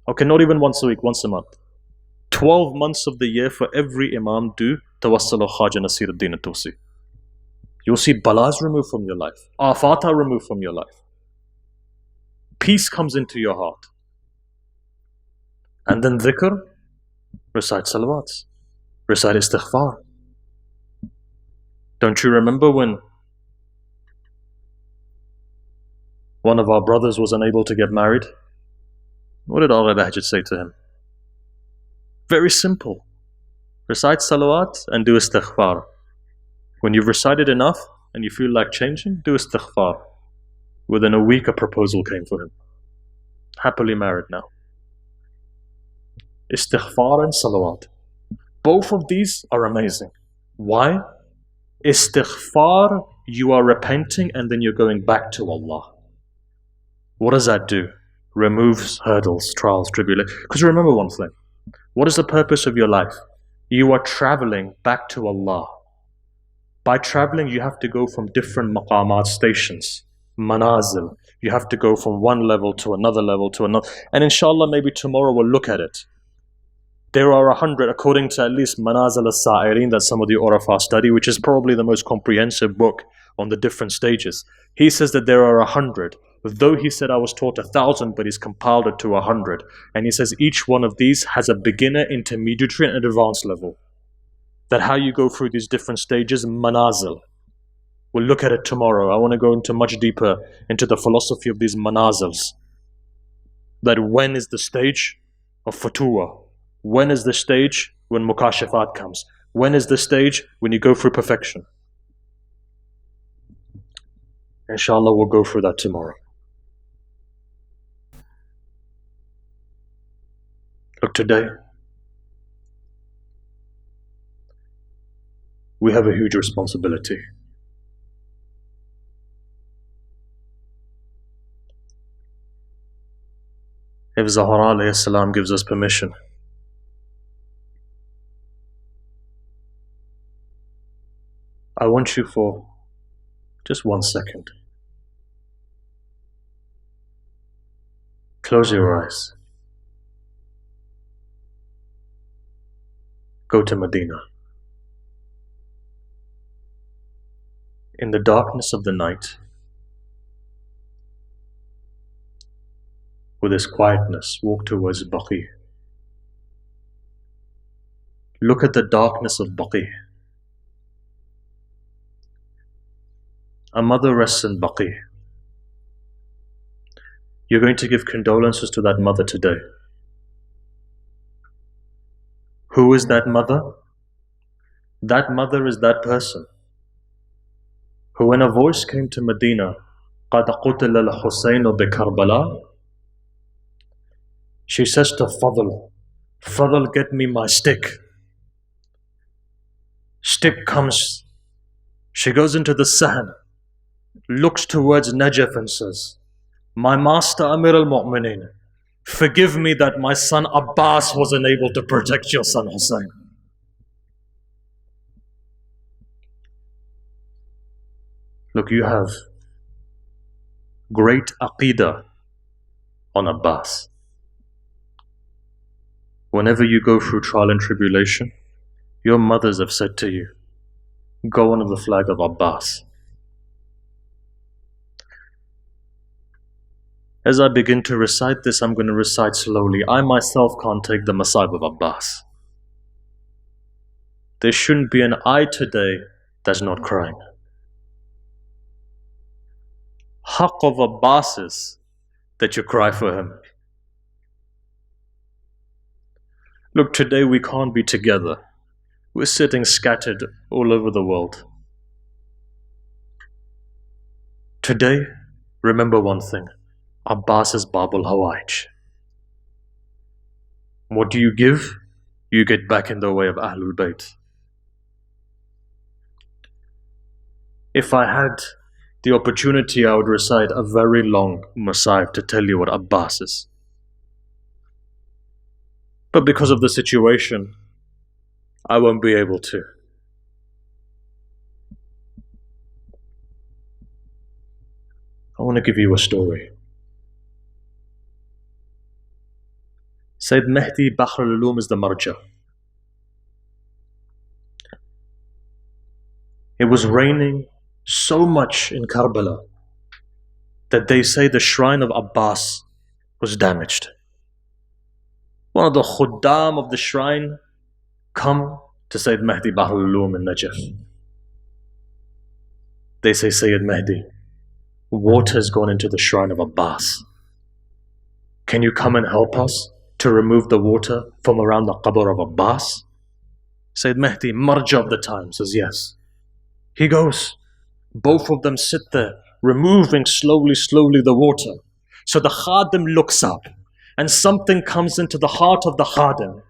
Okay, not even once a week, once a month. 12 months of the year for every Imam do Tawassul Khaja Nasir ad-Din al-Tusi. You'll see balas removed from your life, afata removed from your life. Peace comes into your heart. And then dhikr, recite salawats, recite istighfar. Don't you remember when one of our brothers was unable to get married? What did Agha Bahjat say to him? Very simple. Recite salawat and do istighfar. When you've recited enough and you feel like changing, do istighfar. Within a week, a proposal came for him. Happily married now. Istighfar and salawat. Both of these are amazing. Why? Istighfar, you are repenting and then you're going back to Allah. What does that do? Removes hurdles, trials, tribulations. Because remember one thing. What is the purpose of your life? You are traveling back to Allah. By traveling, you have to go from different maqamat, stations, manazil. You have to go from one level to another level to another. And inshallah, maybe tomorrow we'll look at it. There are 100, according to at least Manazil al-Sa'irin, that some of the Urafa study, which is probably the most comprehensive book on the different stages. He says that there are 100. Though he said I was taught 1,000, but he's compiled it to 100. And he says each one of these has a beginner, intermediate, and advanced level. That how you go through these different stages, manazil. We'll look at it tomorrow. I want to go into much deeper into the philosophy of these manazils. That when is the stage of fatuwa? When is the stage when mukashafat comes? When is the stage when you go through perfection? Inshallah, we'll go through that tomorrow. Look, today, we have a huge responsibility. If Zahra alayhi salam gives us permission, I want you for just 1 second. Close your eyes. Go to Medina. In the darkness of the night, with this quietness, walk towards Baqi. Look at the darkness of Baqi. A mother rests in Baqi. You're going to give condolences to that mother today. Who is that mother? That mother is that person who, when a voice came to Medina, قَدْ قُتِلَ الْحُسَيْنُ بِكَرْبَلَا, she says to Fadl, Fadl, get me my stick. Stick comes. She goes into the Sahn, looks towards Najaf and says, my master Amir al-Mu'mineen, forgive me that my son Abbas wasn't able to protect your son Hussein. Look, you have great aqidah on Abbas. Whenever you go through trial and tribulation, your mothers have said to you, go under the flag of Abbas. As I begin to recite this, I'm going to recite slowly. I myself can't take the masab of Abbas. There shouldn't be an eye today that's not crying. Haqq of Abbas is that you cry for him. Look, today we can't be together. We're sitting scattered all over the world. Today, remember one thing. Abbas is Babul Hawaij. What do you give? You get back in the way of Ahlul Bayt. If I had the opportunity, I would recite a very long masayib to tell you what Abbas is. But because of the situation, I won't be able to. I want to give you a story. Sayyid Mahdi Bahr al-Ulum is the marja. It was raining so much in Karbala that they say the shrine of Abbas was damaged. One of the khuddam of the shrine come to Sayyid Mahdi Bahr al-Ulum in Najaf. They say, Sayyid Mahdi, water has gone into the shrine of Abbas. Can you come and help us to remove the water from around the qabr of Abbas? Sayyid Mahdi, marja of the time, says yes. He goes. Both of them sit there, removing slowly the water. So the khadim looks up, and something comes into the heart of the khadim.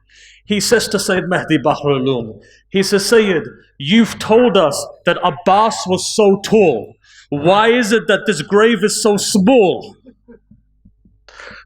He says to Sayyid Mahdi Bahr al-Ulum, he says, Sayyid, you've told us that Abbas was so tall. Why is it that this grave is so small?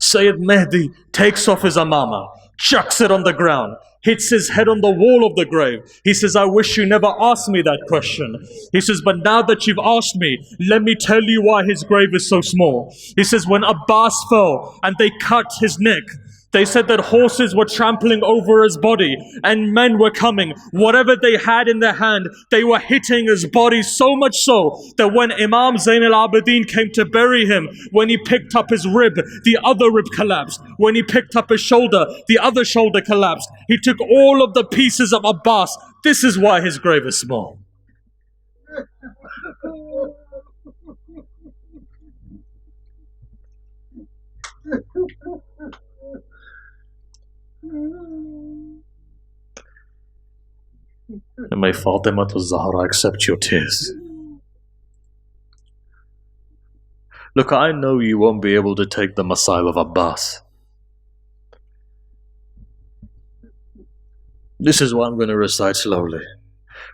Sayyid Mahdi takes off his amama, chucks it on the ground, hits his head on the wall of the grave. He says, I wish you never asked me that question. He says, but now that you've asked me, let me tell you why his grave is so small. He says, when Abbas fell and they cut his neck, they said that horses were trampling over his body and men were coming. Whatever they had in their hand, they were hitting his body so much so that when Imam Zain al-Abidin came to bury him, when he picked up his rib, the other rib collapsed. When he picked up his shoulder, the other shoulder collapsed. He took all of the pieces of Abbas. This is why his grave is small. And may Fatima to Zahra accept your tears. Look, I know you won't be able to take the Masail of Abbas. This is what I'm going to recite slowly.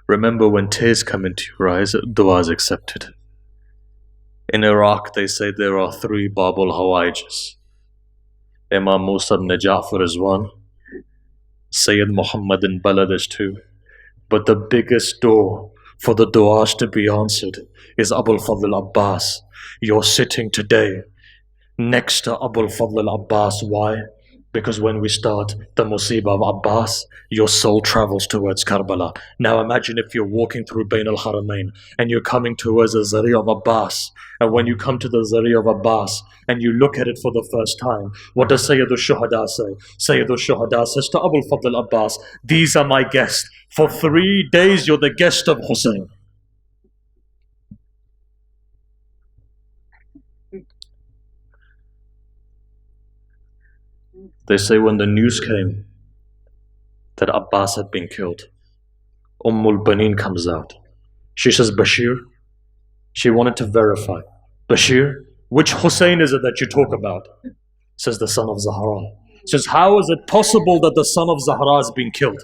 Remember, when tears come into your eyes, dua is accepted. In Iraq, they say there are 3 Babul Hawaijes. Imam Musa ibn Ja'far is one. Sayyid Muhammad in Balad is 2. But the biggest door for the du'as to be answered is Abul Fadl Abbas. You're sitting today next to Abul Fadl Abbas. Why? Because when we start the Musibah of Abbas, your soul travels towards Karbala. Now imagine if you're walking through Bain al-Haramain and you're coming towards the Zari of Abbas. And when you come to the Zari of Abbas and you look at it for the first time, what does Sayyid al-Shuhada say? Sayyid al-Shuhada says to Abul Fadl Abbas, these are my guests. For 3 days you're the guest of Hussein. They say when the news came that Abbas had been killed, Banin comes out. She says, Bashir, she wanted to verify. Bashir, which Hussein is it that you talk about? Says the son of Zahra. Says, how is it possible that the son of Zahra has been killed?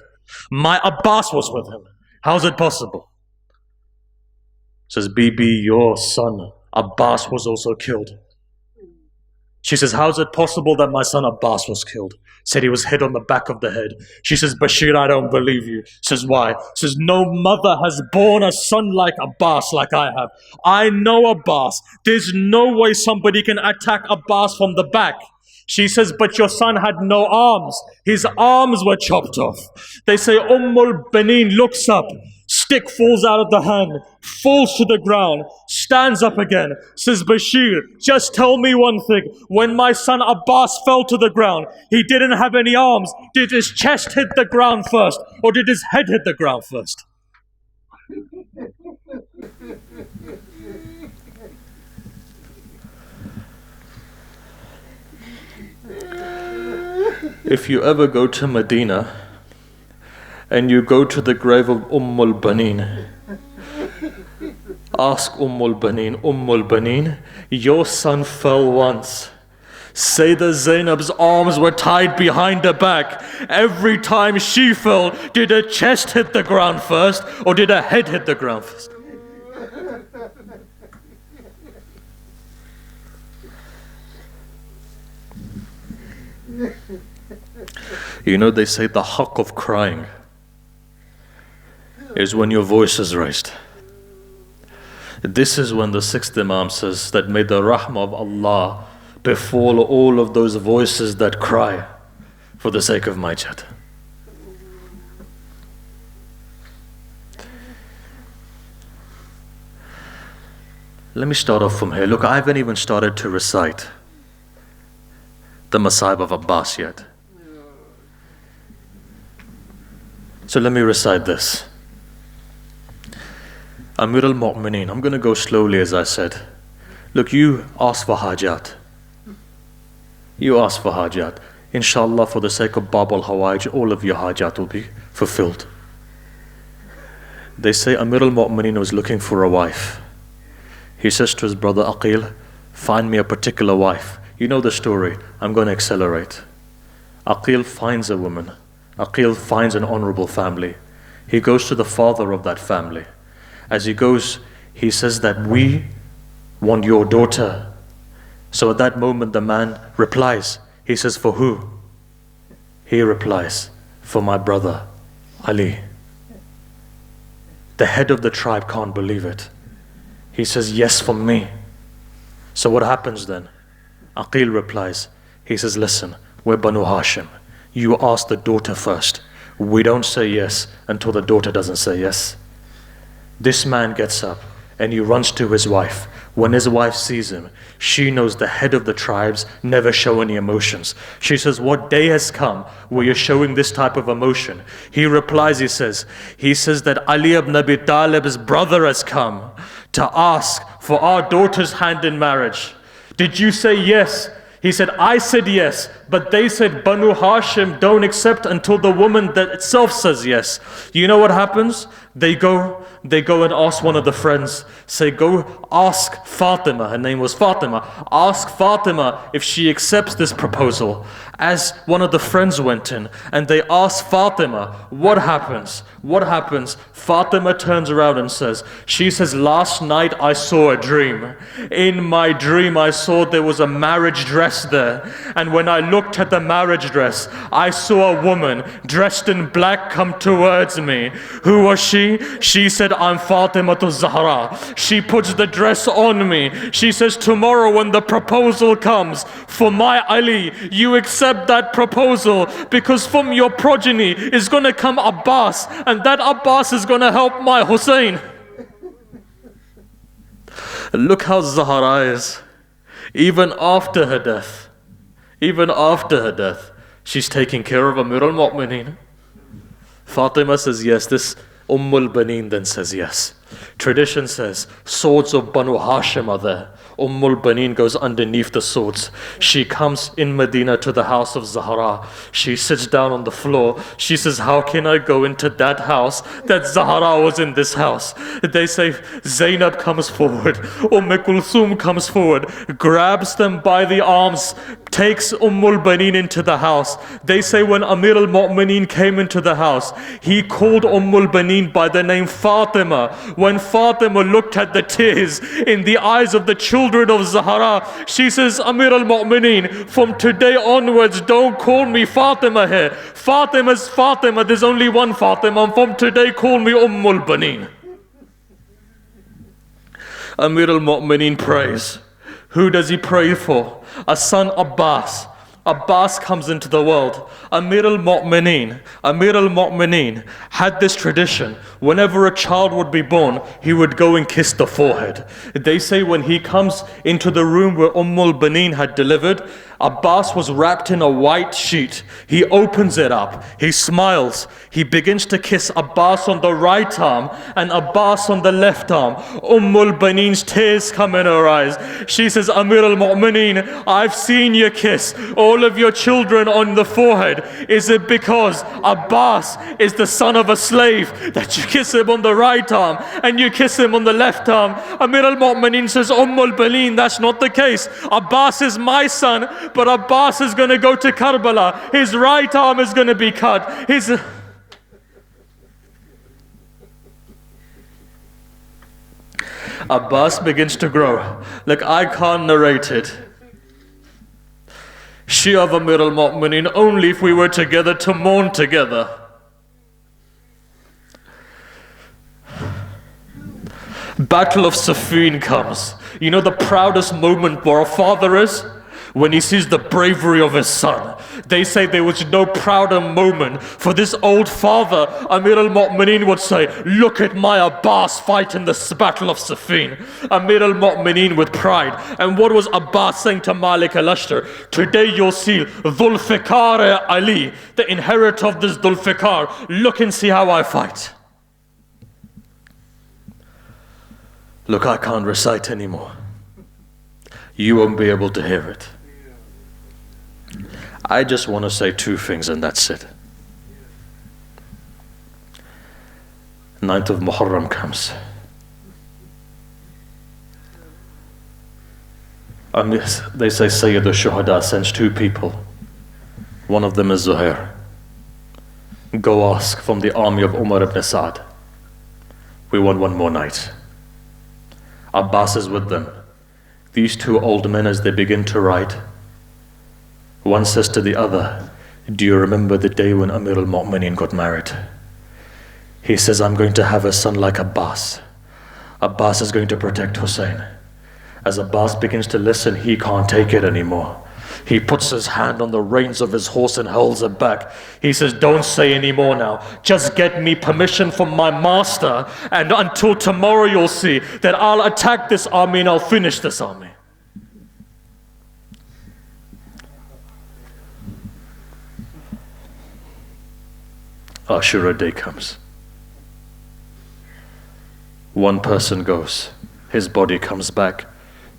My Abbas was with him. How is it possible? Says, Bibi, your son Abbas was also killed. She says, how is it possible that my son Abbas was killed? Said he was hit on the back of the head. She says, Bashir, I don't believe you. Says, why? Says, no mother has born a son like Abbas like I have. I know Abbas. There's no way somebody can attack Abbas from the back. She says, but your son had no arms. His arms were chopped off. They say, Banin looks up. Stick falls out of the hand, falls to the ground, stands up again, says, Bashir, just tell me one thing. When my son Abbas fell to the ground, he didn't have any arms. Did his chest hit the ground first, or did his head hit the ground first? If you ever go to Medina and you go to the grave of Banin, ask Banin, your son fell once. Sayyidah Zainab's arms were tied behind her back. Every time she fell, did her chest hit the ground first, or did her head hit the ground first? You know, they say the haqq of crying is when your voice is raised. This is when the 6th Imam says that may the rahmah of Allah befall all of those voices that cry for the sake of my jad. Let me start off from here. Look, I haven't even started to recite the Masa'ib of Abbas yet. So let me recite this. Amir al-Mu'mineen, I'm going to go slowly as I said. Look, you ask for hajat. You ask for hajat. Inshallah, for the sake of Bab al-Hawaj, all of your hajat will be fulfilled. They say Amir al-Mu'mineen was looking for a wife. He says to his brother Aqil, find me a particular wife. You know the story. I'm going to accelerate. Aqil finds a woman. Aqil finds an honorable family. He goes to the father of that family. As he goes, he says that we want your daughter. So at that moment the man replies. He says, for who? He replies, for my brother Ali. The head of the tribe can't believe it. He says, yes, for me. So what happens then? Aqil replies. He says, listen, we're Banu Hashim. You ask the daughter first. We don't say yes until the daughter doesn't say yes. This man gets up and he runs to his wife. When his wife sees him, she knows the head of the tribes never show any emotions. She says, what day has come where you're showing this type of emotion? He replies, he says that Ali ibn Abi Talib's brother has come to ask for our daughter's hand in marriage. Did you say yes? He said, I said yes, but they said Banu Hashim don't accept until the woman that itself says yes. You know what happens? They go and ask one of the friends, say, go ask Fatima, her name was Fatima, ask Fatima if she accepts this proposal. As one of the friends went in and they asked Fatima, what happens? What happens? Fatima turns around and says, she says, last night I saw a dream. In my dream I saw there was a marriage dress there. And when I looked at the marriage dress, I saw a woman dressed in black come towards me. Who was she? She said, I'm Fatima to Zahra. She puts the dress on me. She says, tomorrow when the proposal comes for my Ali, you accept that proposal, because from your progeny is going to come Abbas, and that Abbas is going to help my Hussein. Look how Zahra is. Even after her death, she's taking care of Amir al-Mu'mineen. Fatima says yes. This Baneen then says yes. Tradition says swords of Banu Hashim are there. Baneen goes underneath the swords. She comes in Medina to the house of Zahra. She sits down on the floor. She says, how can I go into that house that Zahra was in this house? They say Zainab comes forward. Kulthum comes forward, grabs them by the arms, takes Baneen into the house. They say when Amir al-Mu'mineen came into the house, he called Baneen by the name Fatima. When Fatima looked at the tears in the eyes of the children of Zahra, she says, Amir al-Mu'mineen, from today onwards, don't call me Fatima here. Fatima's Fatima, there's only one Fatima, and from today call me Baneen. Amir al-Mu'mineen prays. Who does he pray for? A son, Abbas. Abbas comes into the world. Amir al-Mu'mineen had this tradition. Whenever a child would be born, he would go and kiss the forehead. They say when he comes into the room where Baneen had delivered, Abbas was wrapped in a white sheet. He opens it up. He smiles. He begins to kiss Abbas on the right arm and Abbas on the left arm. Baneen's tears come in her eyes. She says, Amir al-Mu'mineen, I've seen you kiss all of your children on the forehead. Is it because Abbas is the son of a slave that you kiss him on the right arm and you kiss him on the left arm? Amir al-Mu'mineen says, Baneen, that's not the case. Abbas is my son, but Abbas is going to go to Karbala. His right arm is going to be cut. Abbas begins to grow. Look, I can't narrate it. Shia of Amir al-Mu'mineen, only if we were together to mourn together. Battle of Siffin comes. You know the proudest moment for a father is? when he sees the bravery of his son. They say there was no prouder moment for this old father. Amir al-Mu'mineen would say, look at my Abbas fight in the battle of Siffin. Amir al-Mu'mineen with pride. And what was Abbas saying to Malik al-Ashtar? Today you'll see Dhul Fiqar Ali, the inheritor of this Dhul Fiqar. Look and see how I fight. Look, I can't recite anymore. You won't be able to hear it. I just want to say two things and that's it. 9th of Muharram comes. And they say Sayyid al-Shuhada sends two people. One of them is Zuhair. Go ask from the army of Umar ibn Sa'd. We want one more night. Abbas is with them. These two old men, as they begin to write, one says to the other, do you remember the day when Amir al-Mu'mineen got married? He says, I'm going to have a son like Abbas. Abbas is going to protect Hussein. As Abbas begins to listen, he can't take it anymore. He puts his hand on the reins of his horse and holds it back. He says, don't say any more now. Just get me permission from my master, and until tomorrow you'll see that I'll attack this army and I'll finish this army. Ashura day comes. One person goes, his body comes back.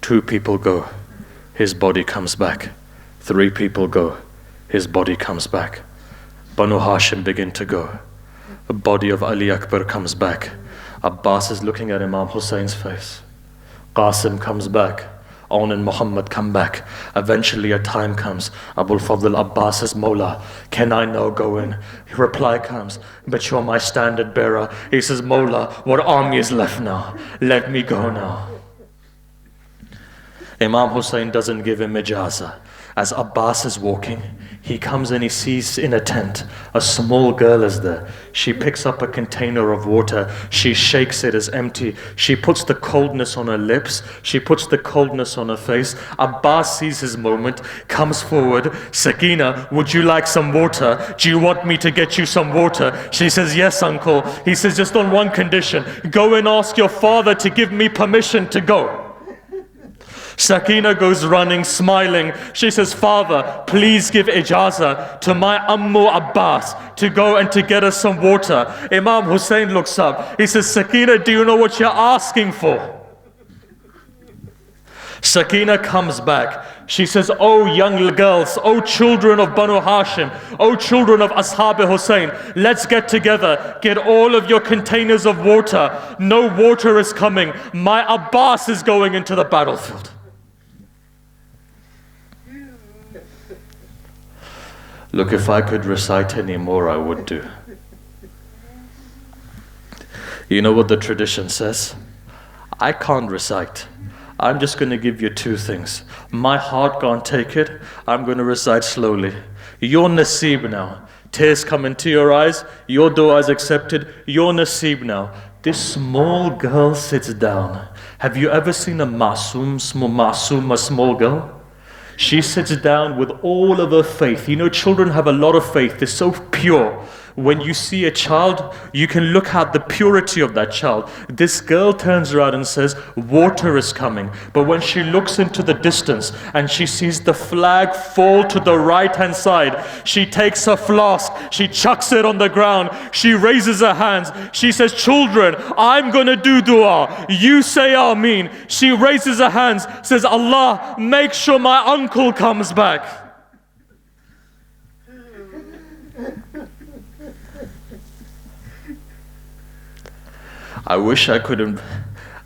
Two people go, his body comes back. Three people go, his body comes back. Banu Hashim begin to go. The body of Ali Akbar comes back. Abbas is looking at Imam Hussein's face. Qasim comes back. On and Muhammad come back. Eventually a time comes. Abul Fadl Abbas says, Mawla, can I now go in? Reply comes, but you're my standard bearer. He says, Mawla, what army is left now? Let me go now. Imam Hussein doesn't give him ijazah. As Abbas is walking, he comes and he sees in a tent, a small girl is there. She picks up a container of water. She shakes it as empty. She puts the coldness on her lips. She puts the coldness on her face. Abbas sees his moment, comes forward. Sakina, would you like some water? Do you want me to get you some water? She says, yes, uncle. He says, just on one condition. Go and ask your father to give me permission to go. Sakina goes running, smiling. She says, Father, please give ijazah to my Ammu Abbas to go and to get us some water. Imam Hussein looks up. He says, Sakina, do you know what you're asking for? Sakina comes back. She says, oh young girls, oh children of Banu Hashim, oh children of Ashab Hussein, let's get together. Get all of your containers of water. No water is coming. My Abbas is going into the battlefield. Look, if I could recite any more, I would do. You know what the tradition says? I can't recite. I'm just going to give you two things. My heart can't take it. I'm going to recite slowly. Your nasib now. Tears come into your eyes. Your dua is accepted. Your nasib now. This small girl sits down. Have you ever seen a ma'soom, a small girl? She sits down with all of her faith. You know, children have a lot of faith. They're so pure. When you see a child, you can look at the purity of that child. This girl turns around and says, water is coming. But when she looks into the distance and she sees the flag fall to the right-hand side, she takes her flask, she chucks it on the ground, she raises her hands, she says, children, I'm going to do dua. You say Ameen. She raises her hands, says, Allah, make sure my uncle comes back. I wish I could.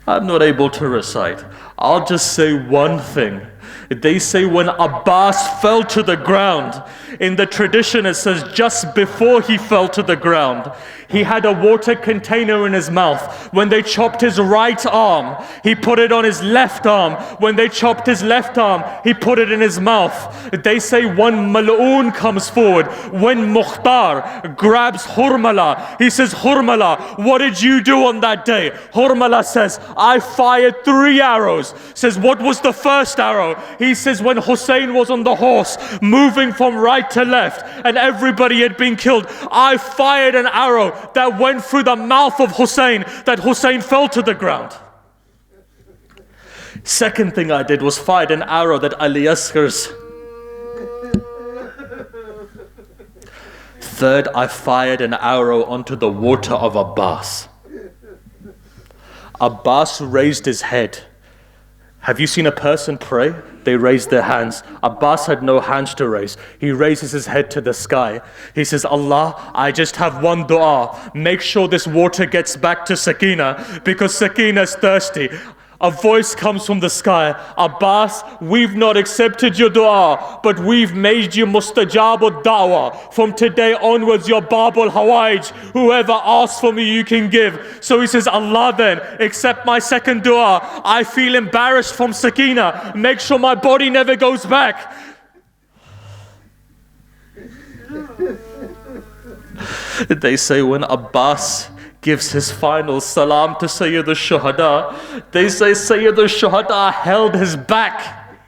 I'm not able to recite. I'll just say one thing. They say when Abbas fell to the ground, in the tradition it says just before he fell to the ground, He had a water container in his mouth. When they chopped his right arm, he put it on his left arm. When they chopped his left arm, he put it in his mouth. They say one mal'oon comes forward. When Mukhtar grabs Hurmala, he says, Hurmala, what did you do on that day? Hurmala says, I fired 3 arrows. Says, what was the first arrow? He says, when Hussein was on the horse, moving from right to left, and everybody had been killed, I fired an arrow that went through the mouth of Hussein, that Hussein fell to the ground. Second thing I did was fired an arrow that Ali Asghar's. Third, I fired an arrow onto the water of Abbas. Abbas raised his head. Have you seen a person pray? They raise their hands. Abbas had no hands to raise. He raises his head to the sky. He says, Allah, I just have one dua. Make sure this water gets back to Sakina, because Sakina is thirsty. A voice comes from the sky. Abbas, we've not accepted your dua, but we've made you mustajab al-da'wah. From today onwards, you're Bab al-Hawaij. Whoever asks for me, you can give. So he says, Allah then, accept my second dua. I feel embarrassed from Sakina. Make sure my body never goes back. They say when Abbas gives his final salam to Sayyid al-Shuhada, they say Sayyid al-Shuhada held his back.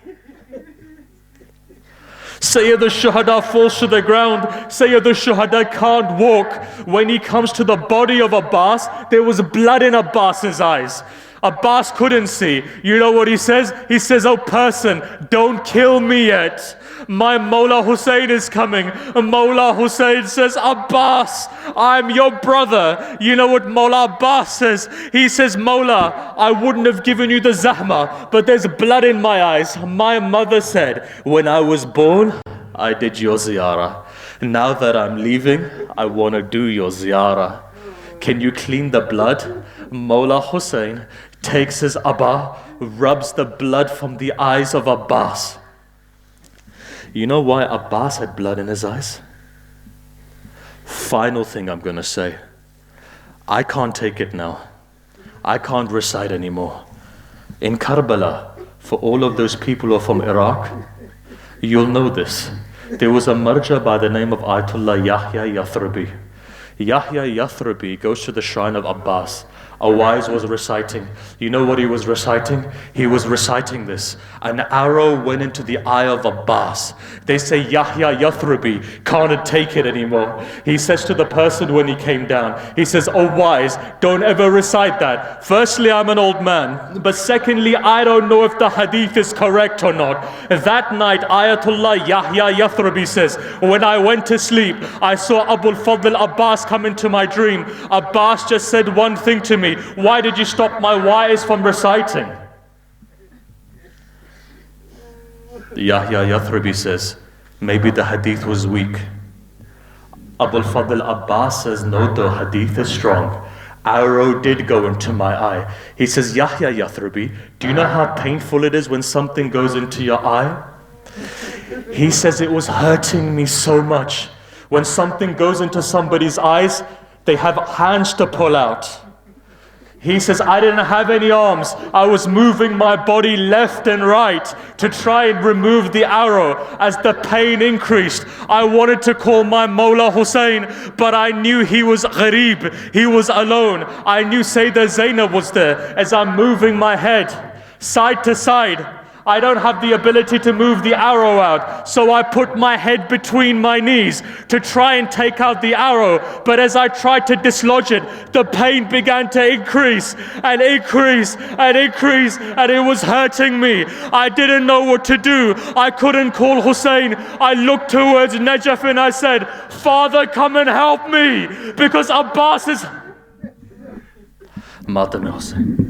Sayyid al-Shuhada falls to the ground. Sayyid al-Shuhada can't walk. When he comes to the body of Abbas, there was blood in Abbas's eyes. Abbas couldn't see. You know what he says? He says, oh person, don't kill me yet. My Mawla Hussein is coming. Mawla Hussein says, Abbas, I'm your brother. You know what Mawla Abbas says? He says, Mawla, I wouldn't have given you the zahma, but there's blood in my eyes. My mother said, when I was born, I did your ziyarah. Now that I'm leaving, I want to do your ziyarah. Can you clean the blood? Mawla Hussein takes his abba, rubs the blood from the eyes of Abbas. You know why Abbas had blood in his eyes? Final thing I'm going to say. I can't take it now. I can't recite anymore. In Karbala, for all of those people who are from Iraq, you'll know this. There was a marja by the name of Ayatollah Yahya Yathrabi. Yahya Yathrabi goes to the shrine of Abbas. A wise was reciting. You know what he was reciting? He was reciting this. An arrow went into the eye of Abbas. They say Yahya Yathrabi can't take it anymore. He says to the person when he came down, he says, oh wise, don't ever recite that. Firstly, I'm an old man. But secondly, I don't know if the hadith is correct or not. That night, Ayatollah Yahya Yathrabi says, when I went to sleep, I saw Abul Fadl Abbas come into my dream. Abbas just said one thing to me. Why did you stop my wise from reciting? Yahya Yathrabi says, maybe the hadith was weak. Abul Fadl Abbas says, no, the hadith is strong. Arrow did go into my eye. He says, Yahya Yathrabi, do you know how painful it is when something goes into your eye? He says, it was hurting me so much. When something goes into somebody's eyes, they have hands to pull out. He says, I didn't have any arms. I was moving my body left and right to try and remove the arrow. As the pain increased, I wanted to call my Mawla Hussein, but I knew he was gharib. He was alone. I knew Sayyidah Zainab was there. As I'm moving my head side to side, I don't have the ability to move the arrow out. So I put my head between my knees to try and take out the arrow. But as I tried to dislodge it, the pain began to increase and increase and increase, and it was hurting me. I didn't know what to do. I couldn't call Hussein. I looked towards Najaf and I said, Father, come and help me, because Abbas is... Matam Hussein.